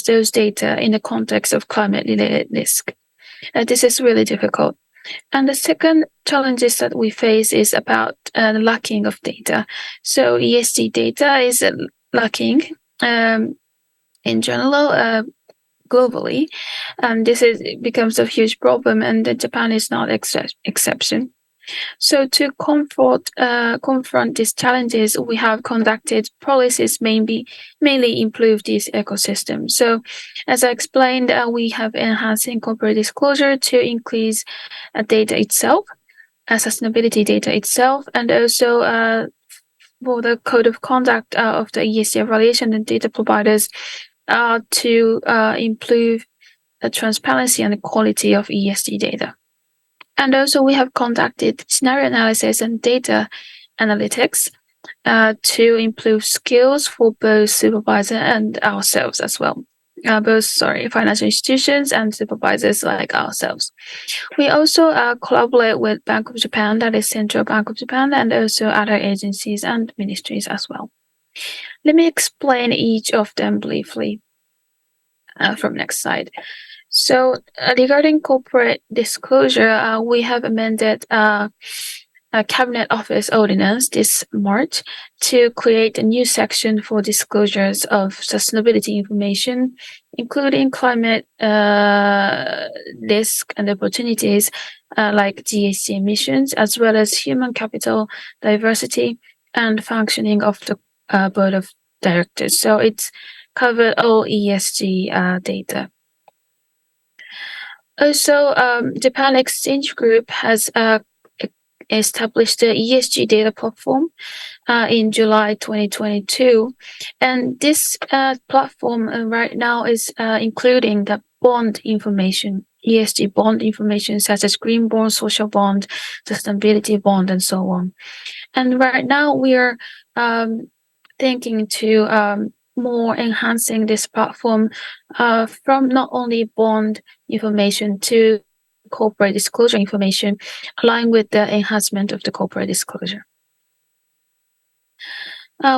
those data in the context of climate-related risk. This is really difficult. And the second challenges that we face is about the lacking of data. So ESG data is lacking in general globally, and this becomes a huge problem, and Japan is not exception. So to confront these challenges, we have conducted policies mainly improve this ecosystem. So as I explained, we have enhancing corporate disclosure to increase data itself, sustainability data itself, and also for the code of conduct of the ESG evaluation and data providers to improve the transparency and the quality of ESG data. And also we have conducted scenario analysis and data analytics to improve skills for both supervisor and ourselves as well. Financial institutions and supervisors like ourselves. We also collaborate with Bank of Japan, that is Central Bank of Japan, and also other agencies and ministries as well. Let me explain each of them briefly from next slide. So regarding corporate disclosure, we have amended a Cabinet Office Ordinance this March to create a new section for disclosures of sustainability information, including climate risk and opportunities like GHG emissions, as well as human capital diversity and functioning of the board of directors. So it's covered all ESG data. Also, Japan Exchange Group has established the ESG data platform in July 2022. And this platform right now is including the bond information, ESG bond information such as green bond, social bond, sustainability bond, and so on. And right now we are thinking to more enhancing this platform from not only bond information to corporate disclosure information, aligned with the enhancement of the corporate disclosure.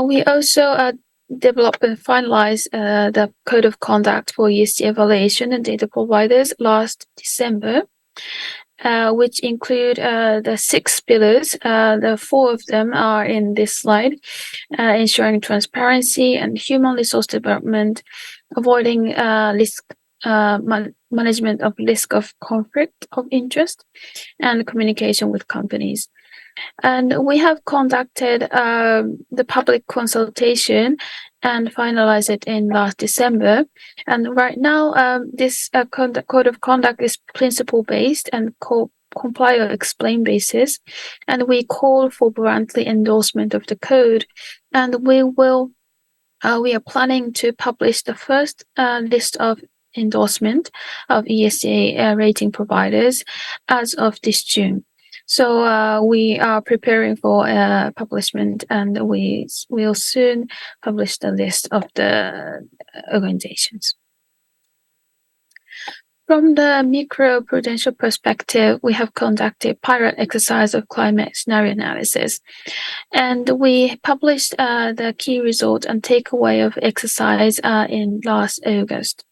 We also developed and finalized the code of conduct for ESG evaluation and data providers last December, which include the 6 pillars. The 4 of them are in this slide: ensuring transparency and human resource development, avoiding risk management of risk of conflict of interest, and communication with companies. And we have conducted the public consultation and finalized it in last December. And right now, this code of conduct is principle-based and comply or explain basis. And we call for voluntary endorsement of the code. And we are planning to publish the first list of endorsement of ESG rating providers as of this June. So we are preparing for publishment, and we will soon publish the list of the organizations. From the microprudential perspective, we have conducted pilot exercise of climate scenario analysis, and we published the key result and takeaway of exercise in last August.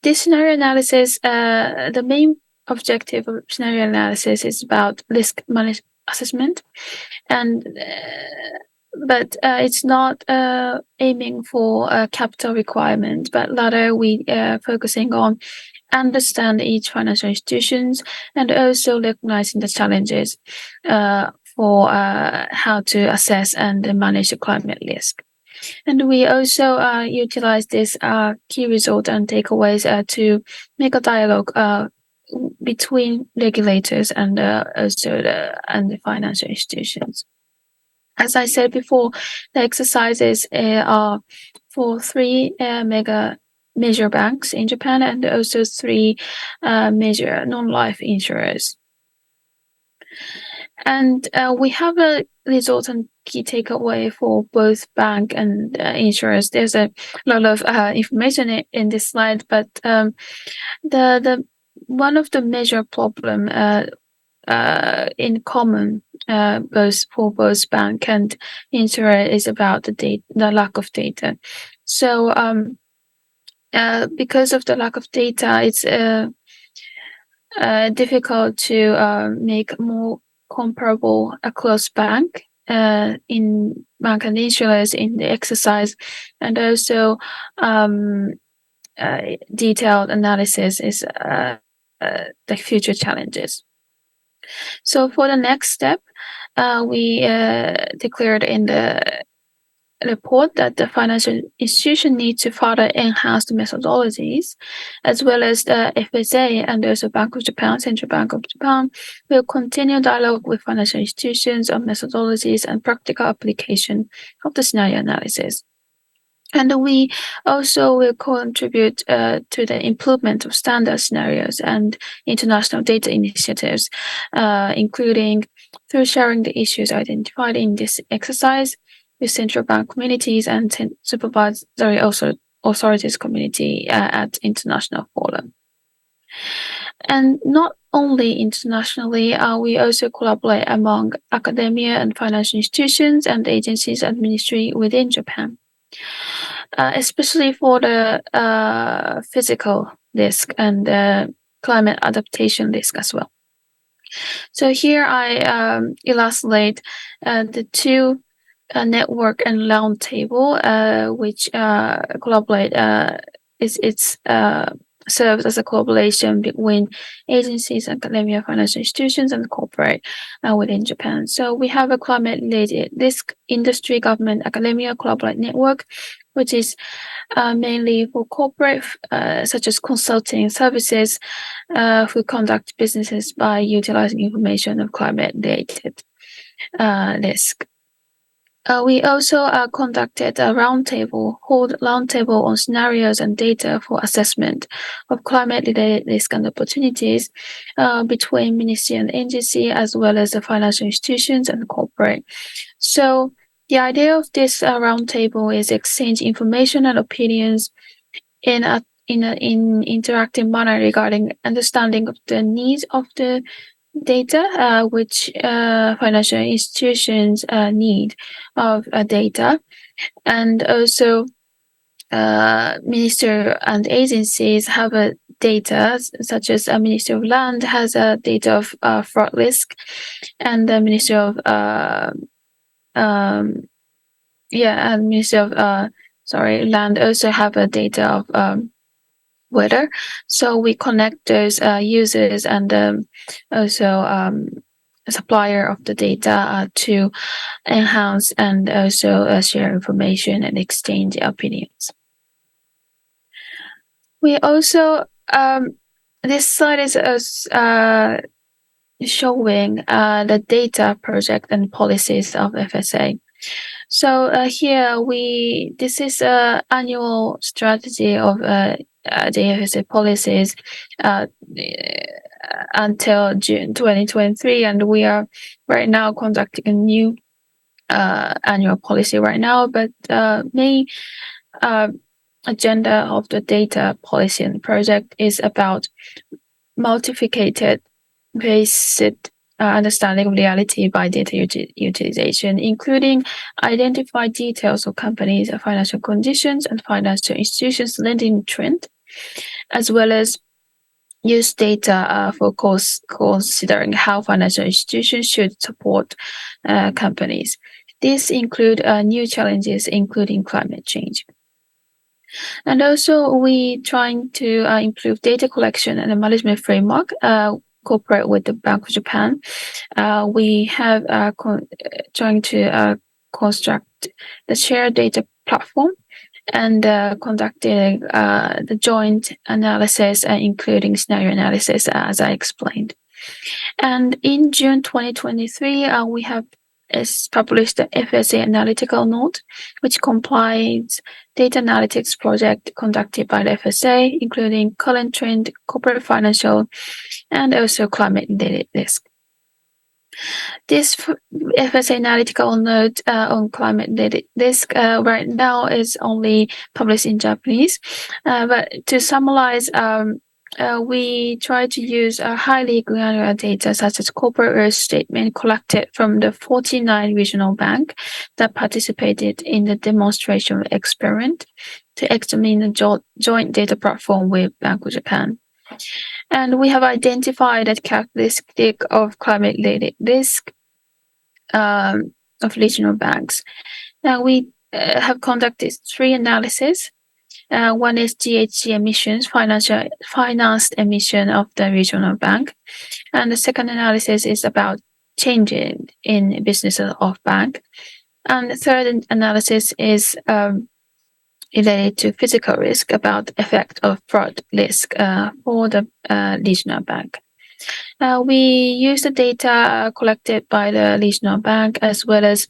This scenario analysis, the main objective of scenario analysis is about risk assessment, and but it's not aiming for a capital requirement, but rather we focusing on understand each financial institutions and also recognizing the challenges for how to assess and manage the climate risk. And we also utilize this key result and takeaways to make a dialogue between regulators and also the financial institutions. As I said before, the exercises are for 3 major banks in Japan and also 3 major non-life insurers. And we have a result and key takeaway for both bank and insurers. There's a lot of information in this slide, but the one of the major problem in common both for both bank and insurer is about the lack of data. So because of the lack of data, it's difficult to make more comparable across bank in bank and insurers in the exercise, and also detailed analysis is the future challenges. So for the next step, we declared in the report that the financial institution needs to further enhance the methodologies, as well as the FSA and also Bank of Japan, Central Bank of Japan, will continue dialogue with financial institutions on methodologies and practical application of the scenario analysis. And we also will contribute to the improvement of standard scenarios and international data initiatives, including through sharing the issues identified in this exercise with central bank communities and supervisory authorities community at international forum. And not only internationally, we also collaborate among academia and financial institutions and agencies and ministry within Japan. Especially for the physical risk and climate adaptation risk as well. So here I illustrate the 2 network and round table which collaborate. It's serves as a collaboration between agencies, academia, financial institutions, and corporate within Japan. So we have a climate-related risk industry, government, academia collaborate network, which is mainly for corporate, such as consulting services, who conduct businesses by utilizing information of climate-related risk. We also conducted a roundtable on scenarios and data for assessment of climate-related risk and opportunities between ministry and agency, as well as the financial institutions and corporate. So the idea of this roundtable is exchange information and opinions in interactive manner regarding understanding of the needs of the data, which financial institutions need of data, and also minister and agencies have a data, such as a Minister of Land has a data of fraud risk, and the Minister of Land also have a data of weather. So we connect those users and also a supplier of the data to enhance and also share information and exchange opinions. We also this slide is showing the data project and policies of FSA. So here this is an annual strategy of the FSA policies until June 2023, and we are right now conducting a new annual policy right now. But main agenda of the data policy and project is about multiplicated based understanding of reality by data utilization, including identify details of companies' financial conditions and financial institutions' lending trend, as well as use data for considering how financial institutions should support companies. These include new challenges, including climate change. And also, we trying to improve data collection and management framework. Cooperate with the Bank of Japan. We have trying to construct the shared data platform and conducting the joint analysis, including scenario analysis, as I explained. And in June 2023, we have published the FSA analytical note, which compiles data analytics project conducted by the FSA, including current trend, corporate financial, and also climate-related risk. This FSA analytical note on climate-related risk right now is only published in Japanese. But to summarize, we try to use highly granular data such as corporate risk statement collected from the 49 regional banks that participated in the demonstration experiment to examine the joint data platform with Banco Japan. And we have identified a characteristic of climate-related risk of regional banks. Now we have conducted 3 analyses. One is GHG emissions, financed emission of the regional bank. And the second analysis is about changing in businesses of bank. And the third analysis is related to physical risk about the effect of fraud risk for the regional bank. We use the data collected by the regional bank as well as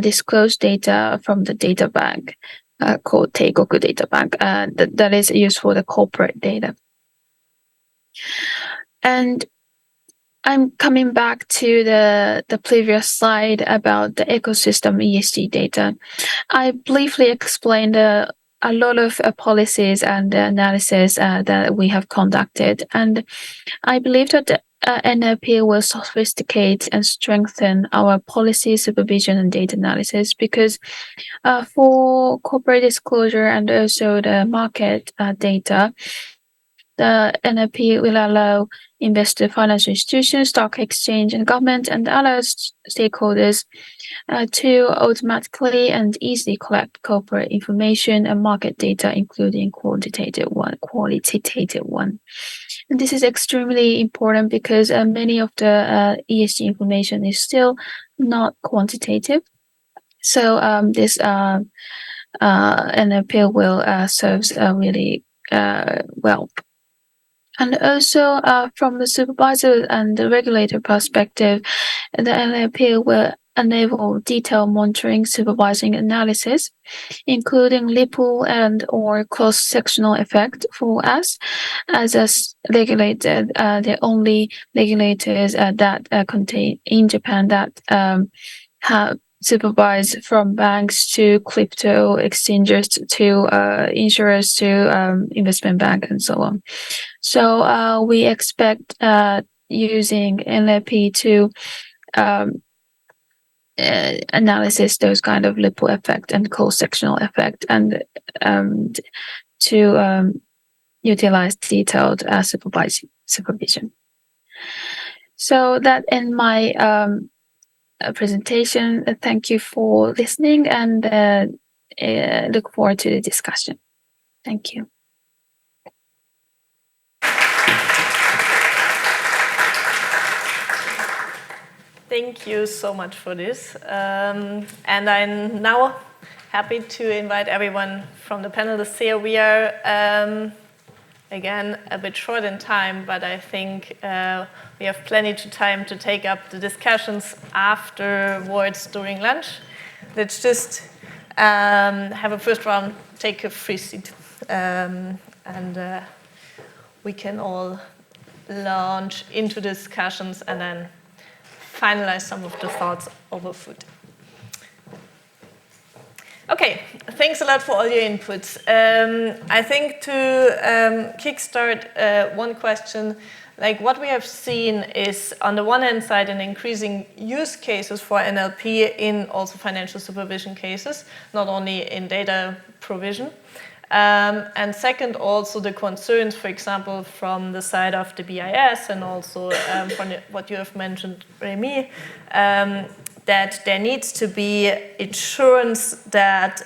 disclosed data from the data bank called Teikoku Data Bank that is used for the corporate data. And I'm coming back to the previous slide about the ecosystem ESG data. I briefly explained a lot of policies and analysis that we have conducted, and I believe that the NLP will sophisticate and strengthen our policy supervision and data analysis because for corporate disclosure and also the market data, the NLP will allow investor, financial institutions, stock exchange, and government and other stakeholders to automatically and easily collect corporate information and market data, including qualitative one. And this is extremely important because many of the ESG information is still not quantitative. So this NLP will serve really well. And also from the supervisor and the regulator perspective, the NLP will enable detailed monitoring, supervising analysis, including ripple and or cross-sectional effect for us as a regulator, the only regulators that contain in Japan that have supervise from banks to crypto exchanges to insurers to investment bank and so on. So we expect using NLP to analysis those kind of ripple effect and cross-sectional effect and to utilize detailed supervision. So that in my presentation. Thank you for listening and look forward to the discussion. Thank you. Thank you so much for this. And I'm now happy to invite everyone from the panelists here. We are, again, a bit short in time, but I think we have plenty of time to take up the discussions afterwards during lunch. Let's just have a first round, take a free seat, and we can all launch into discussions and then finalize some of the thoughts over food. Okay, thanks a lot for all your inputs. I think to kickstart one question, like what we have seen is on the one hand side an increasing use cases for NLP in also financial supervision cases, not only in data provision. And second, also the concerns, for example, from the side of the BIS and also from what you have mentioned, Remy, that there needs to be assurance that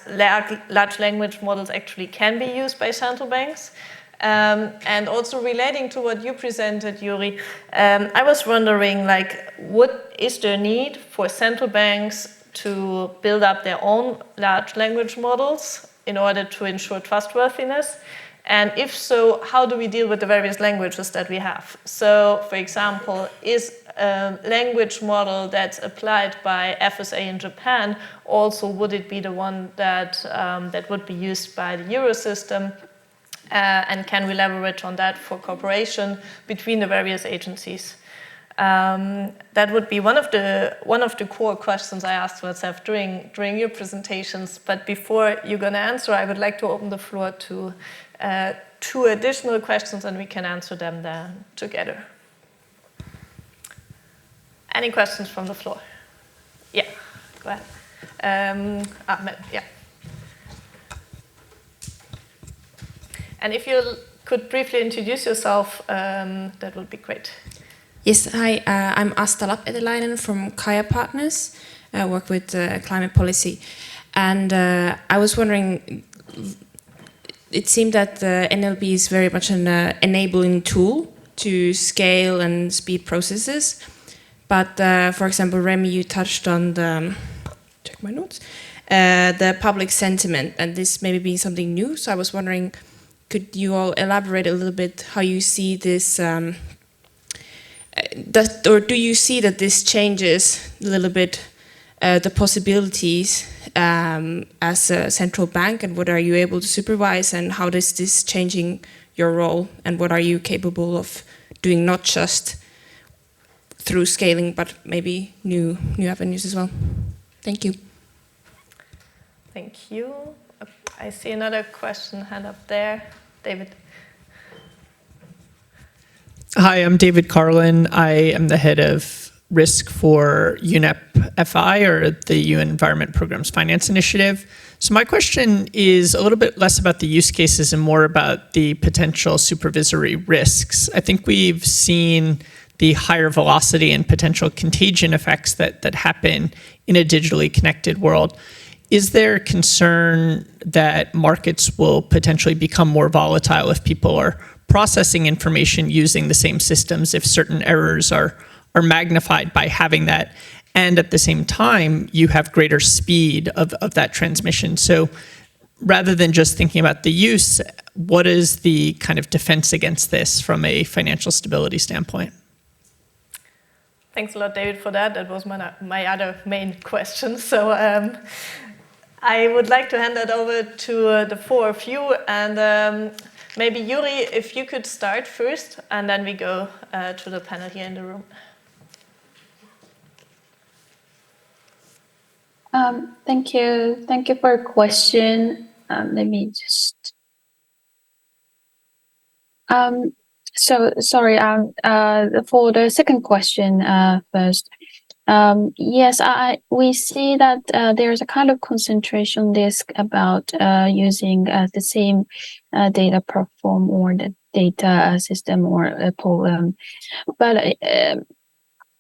large language models actually can be used by central banks. And also relating to what you presented, Yuri, I was wondering, like, what is there need for central banks to build up their own large language models in order to ensure trustworthiness? And if so, how do we deal with the various languages that we have? So, for example, is a language model that's applied by FSA in Japan also, would it be the one that that would be used by the Eurosystem? And can we leverage on that for cooperation between the various agencies? That would be one of the core questions I asked myself during your presentations. But before you're going to answer, I would like to open the floor to two additional questions, and we can answer them then together. Any questions from the floor? Yeah, go ahead. Yeah. And if you could briefly introduce yourself, that would be great. Yes, hi, I'm Asta Lapp-Edelainen from Kaya Partners. I work with climate policy. And I was wondering, it seemed that the NLP is very much an enabling tool to scale and speed processes. But for example, Remy, you touched on check my notes, the public sentiment, and this maybe being something new. So I was wondering, could you all elaborate a little bit how you see this, or do you see that this changes a little bit the possibilities as a central bank, and what are you able to supervise, and how is this changing your role, and what are you capable of doing, not just through scaling, but maybe new avenues as well? Thank you. Thank you. I see another question hand up there. David. Hi, I'm David Carlin. I am the head of risk for UNEP-FI, or the UN Environment Programme's Finance Initiative. So my question is a little bit less about the use cases and more about the potential supervisory risks. I think we've seen the higher velocity and potential contagion effects that happen in a digitally connected world. Is there concern that markets will potentially become more volatile if people are processing information using the same systems, if certain errors are magnified by having that, and at the same time you have greater speed of that transmission? So rather than just thinking about the use, what is the kind of defense against this from a financial stability standpoint? Thanks a lot, David, for that. That was my other main question. So I would like to hand that over to the four of you, and maybe Yuri, if you could start first, and then we go to the panel here in the room. Thank you. Thank you for your question. Let me just. So sorry. For the second question first. Yes, we see that there's a kind of concentration risk about using the same data platform or the data system or a program, but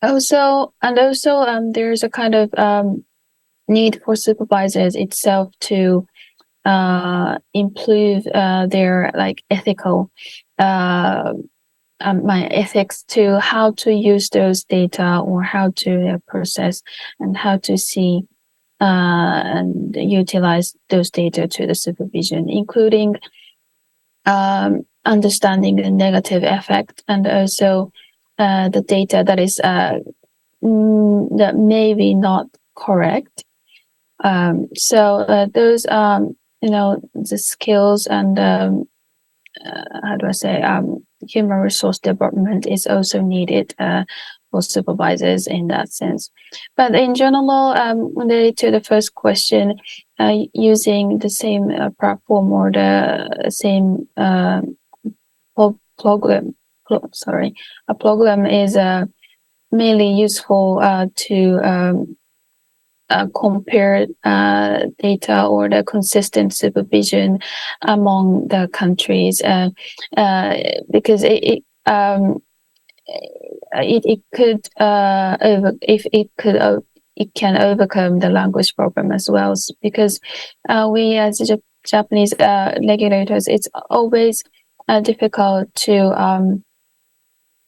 also there's a kind of need for supervisors itself to improve their ethical my ethics to how to use those data or how to process and how to see and utilize those data to the supervision, including understanding the negative effect and also the data that is that may be not correct. So those the skills and how do I say human resource development is also needed for supervisors in that sense. But in general, related to the first question, using the same platform or the same program is mainly useful to compare data or the consistent supervision among the countries, because it can overcome the language problem as well, because we as Japanese regulators, it's always difficult to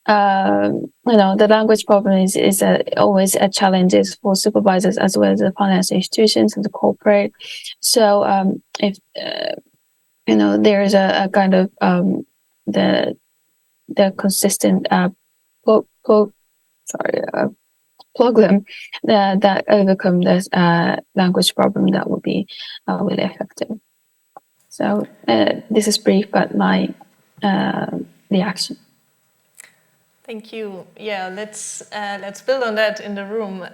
the language problem is always a challenge for supervisors as well as the financial institutions and the corporate. So if there is a kind of the consistent program that overcome this language problem, that would be really effective. So this is brief, but my reaction. Thank you. Yeah, let's build on that in the room.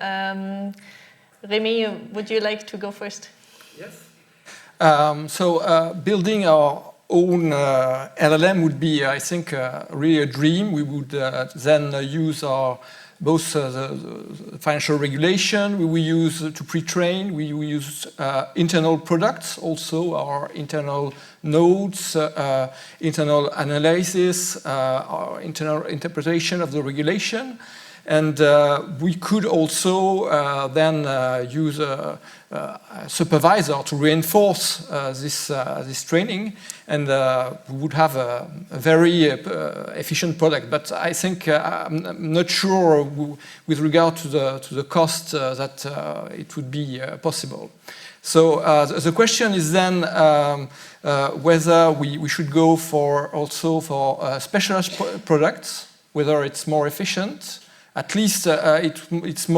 Remy, would you like to go first? Yes. So building our own LLM would be, I think, really a dream. We would then use both the financial regulation we will use to pre-train. We will use internal products, also our internal nodes, internal analysis, our internal interpretation of the regulation. And we could also then use a supervisor to reinforce this training, and we would have a very efficient product. But I think I'm not sure with regard to the cost that it would be possible. So the question is then whether we should go for specialized products, whether it's more efficient. At least it's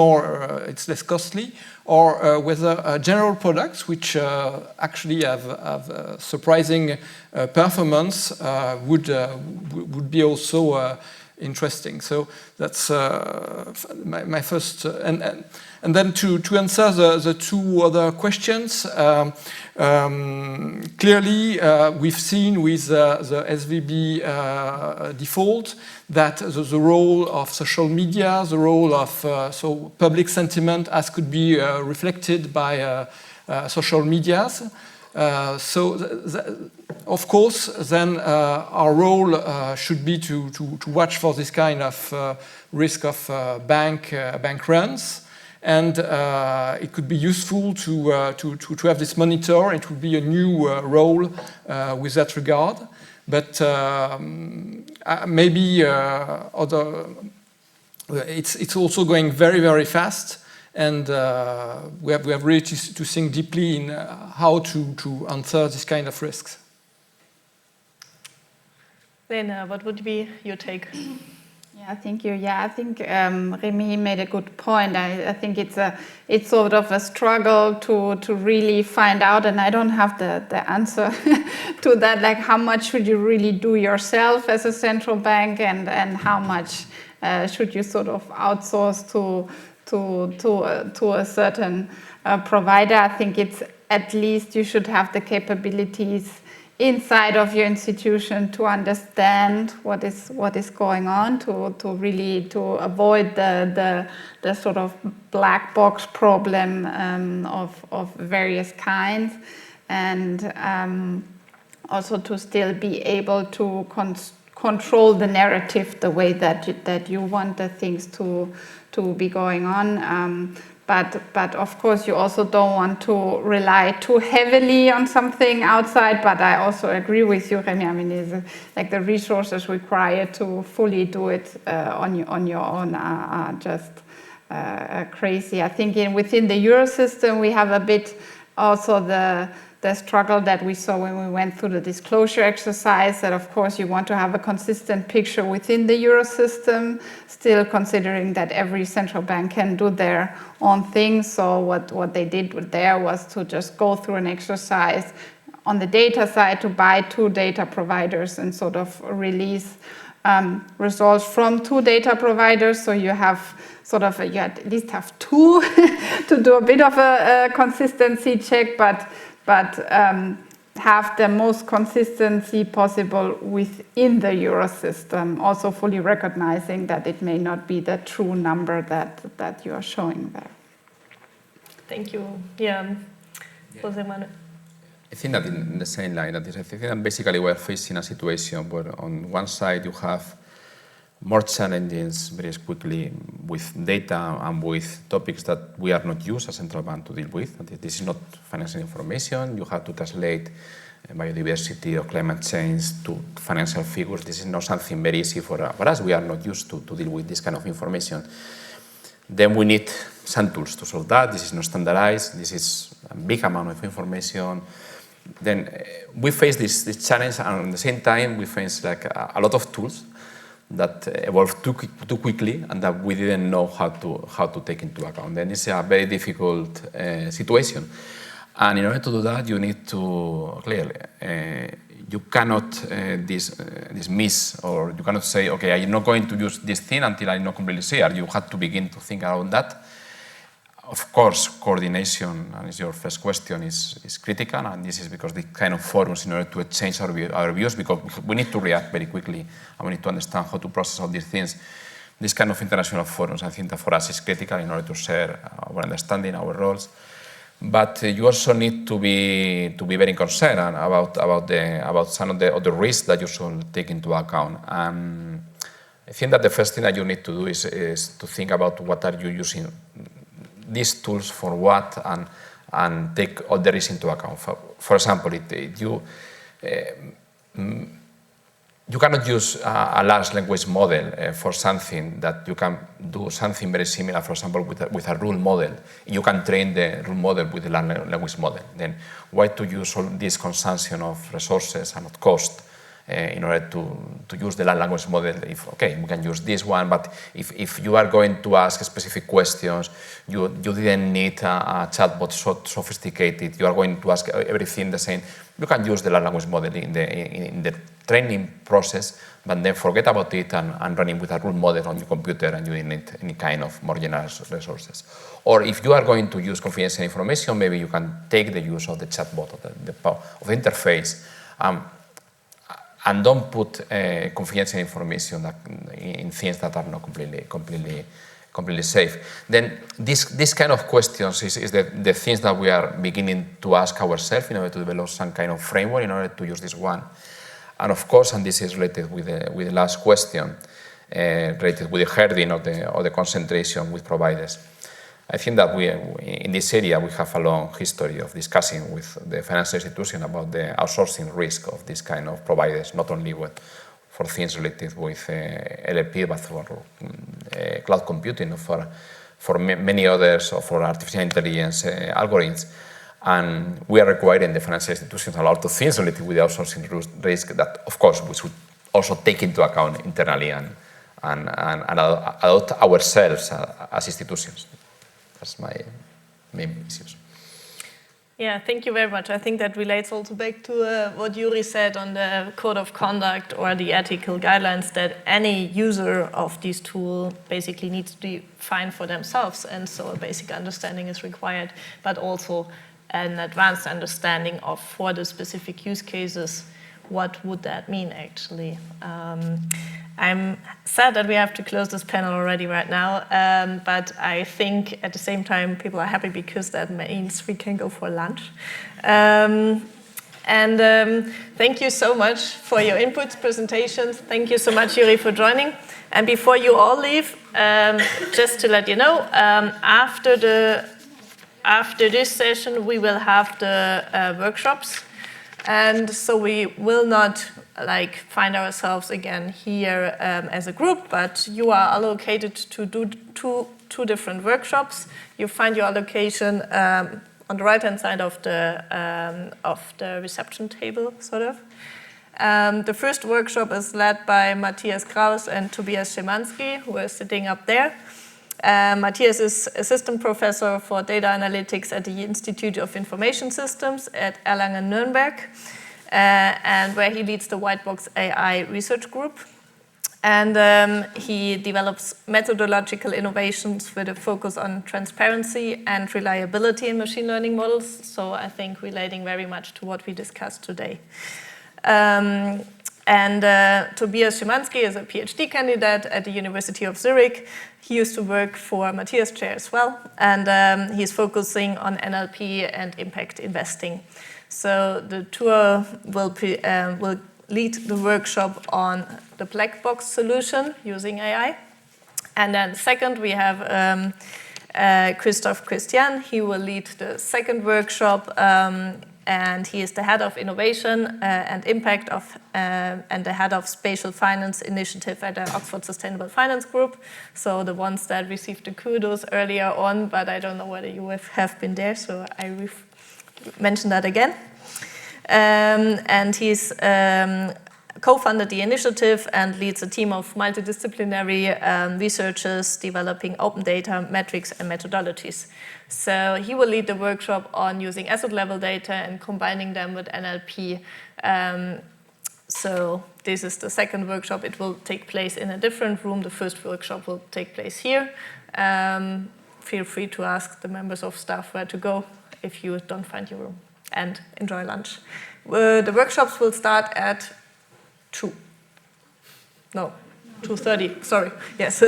less costly, or whether general products, which actually have surprising performance, would be also interesting. So that's my first, and then to answer the two other questions, clearly we've seen with the SVB default that the role of social media, the role of so public sentiment as could be reflected by social medias. Of course, then our role should be to watch for this kind of risk of bank runs, and it could be useful to have this monitor. It would be a new role with that regard, but maybe it's also going very, very fast. And we have really to think deeply in how to answer this kind of risks. Elena, what would be your take? Yeah, thank you. Yeah, I think Remy made a good point. I think it's sort of a struggle to really find out, and I don't have the answer to that. Like, how much should you really do yourself as a central bank, and how much should you sort of outsource to a certain provider? I think it's at least you should have the capabilities inside of your institution to understand what is going on, to avoid the sort of black box problem of various kinds, and also to still be able to control the narrative the way that you want the things to be going on. But of course, you also don't want to rely too heavily on something outside. But I also agree with you, Remy. I mean, it's like the resources required to fully do it on your own are just crazy. I think within the Eurosystem, we have a bit also the struggle that we saw when we went through the disclosure exercise, that of course you want to have a consistent picture within the Eurosystem, still considering that every central bank can do their own thing. So what they did there was to just go through an exercise on the data side to buy 2 data providers and sort of release results from 2 data providers. So you have sort of, you at least have 2 to do a bit of a consistency check, but have the most consistency possible within the Eurosystem, also fully recognizing that it may not be the true number that you are showing there. Thank you. Yeah, José Manuel. I think that in the same line, I think that basically we're facing a situation where on one side you have more challenges very quickly with data and with topics that we are not used as central bank to deal with. This is not financial information. You have to translate biodiversity or climate change to financial figures. This is not something very easy for us. We are not used to deal with this kind of information. Then we need some tools to solve that. This is not standardized. This is a big amount of information. Then we face this challenge, and at the same time we face like a lot of tools that evolved too quickly and that we didn't know how to take into account. Then it's a very difficult situation. And in order to do that, you need to clearly, you cannot dismiss, or you cannot say, okay, I'm not going to use this thing until I'm not completely sure. You have to begin to think around that. Of course, coordination, and it's your first question, is critical, and this is because the kind of forums in order to exchange our views, because we need to react very quickly, and we need to understand how to process all these things. This kind of international forums, I think that for us is critical in order to share our understanding, our roles. But you also need to be very concerned about some of the risks that you should take into account. I think that the first thing that you need to do is to think about what are you using these tools for what, and take all the risks into account. For example, you cannot use a large language model for something that you can do something very similar, for example, with a rule model. You can train the rule model with the large language model. Then why to use all this consumption of resources and of cost in order to use the large language model. If, okay, we can use this one, but if you are going to ask specific questions, you didn't need a chatbot so sophisticated, you are going to ask everything the same, you can use the large language model in the training process, but then forget about it and run it with a rule model on your computer, and you need any kind of more general resources. Or if you are going to use confidential information, maybe you can take the use of the chatbot of the interface, and don't put confidential information in things that are not completely safe. Then this kind of questions is the things that we are beginning to ask ourselves in order to develop some kind of framework in order to use this one. And of course, and this is related with the last question, related with the herding of the concentration with providers. I think that in this area, we have a long history of discussing with the financial institution about the outsourcing risk of this kind of providers, not only for things related with NLP, but for cloud computing, or for many others, or for artificial intelligence algorithms. And we are requiring the financial institutions a lot of things related with the outsourcing risk that, of course, we should also take into account internally and adopt ourselves as institutions. That's my main issues. Yeah, thank you very much. I think that relates also back to what Yuri said on the code of conduct or the ethical guidelines, that any user of these tools basically needs to define for themselves, and so a basic understanding is required, but also an advanced understanding of, for the specific use cases, what would that mean actually. I'm sad that we have to close this panel already right now, but I think at the same time people are happy because that means we can go for lunch. Thank you so much for your inputs, presentations. Thank you so much, Yuri, for joining. And before you all leave, just to let you know, after this session we will have the workshops. And so we will not find ourselves again here as a group, but you are allocated to do two different workshops. You find your allocation on the right-hand side of the reception table, sort of. The first workshop is led by Matthias Kraus and Tobias Szymanski, who are sitting up there. Matthias is assistant professor for data analytics at the Institute of Information Systems at Erlangen-Nuremberg, and where he leads the White Box AI research group. And he develops methodological innovations with a focus on transparency and reliability in machine learning models, so I think relating very much to what we discussed today. Tobias Szymanski is a PhD candidate at the University of Zurich. He used to work for Matthias' chair as well, and he's focusing on NLP and impact investing. So the tour will lead the workshop on the black box solution using AI. And then second, we have Christoph Christian. He will lead the second workshop, and he is the head of innovation and impact and the head of spatial finance initiative at the Oxford Sustainable Finance Group. So the ones that received the kudos earlier on, but I don't know whether you have been there, so I mention that again. And he's co-founded the initiative and leads a team of multidisciplinary researchers developing open data, metrics, and methodologies. So he will lead the workshop on using asset-level data and combining them with NLP. So this is the second workshop. It will take place in a different room. The first workshop will take place here. Feel free to ask the members of staff where to go if you don't find your room, and enjoy lunch. The workshops will start at 2. No, 2:30, sorry. Yes.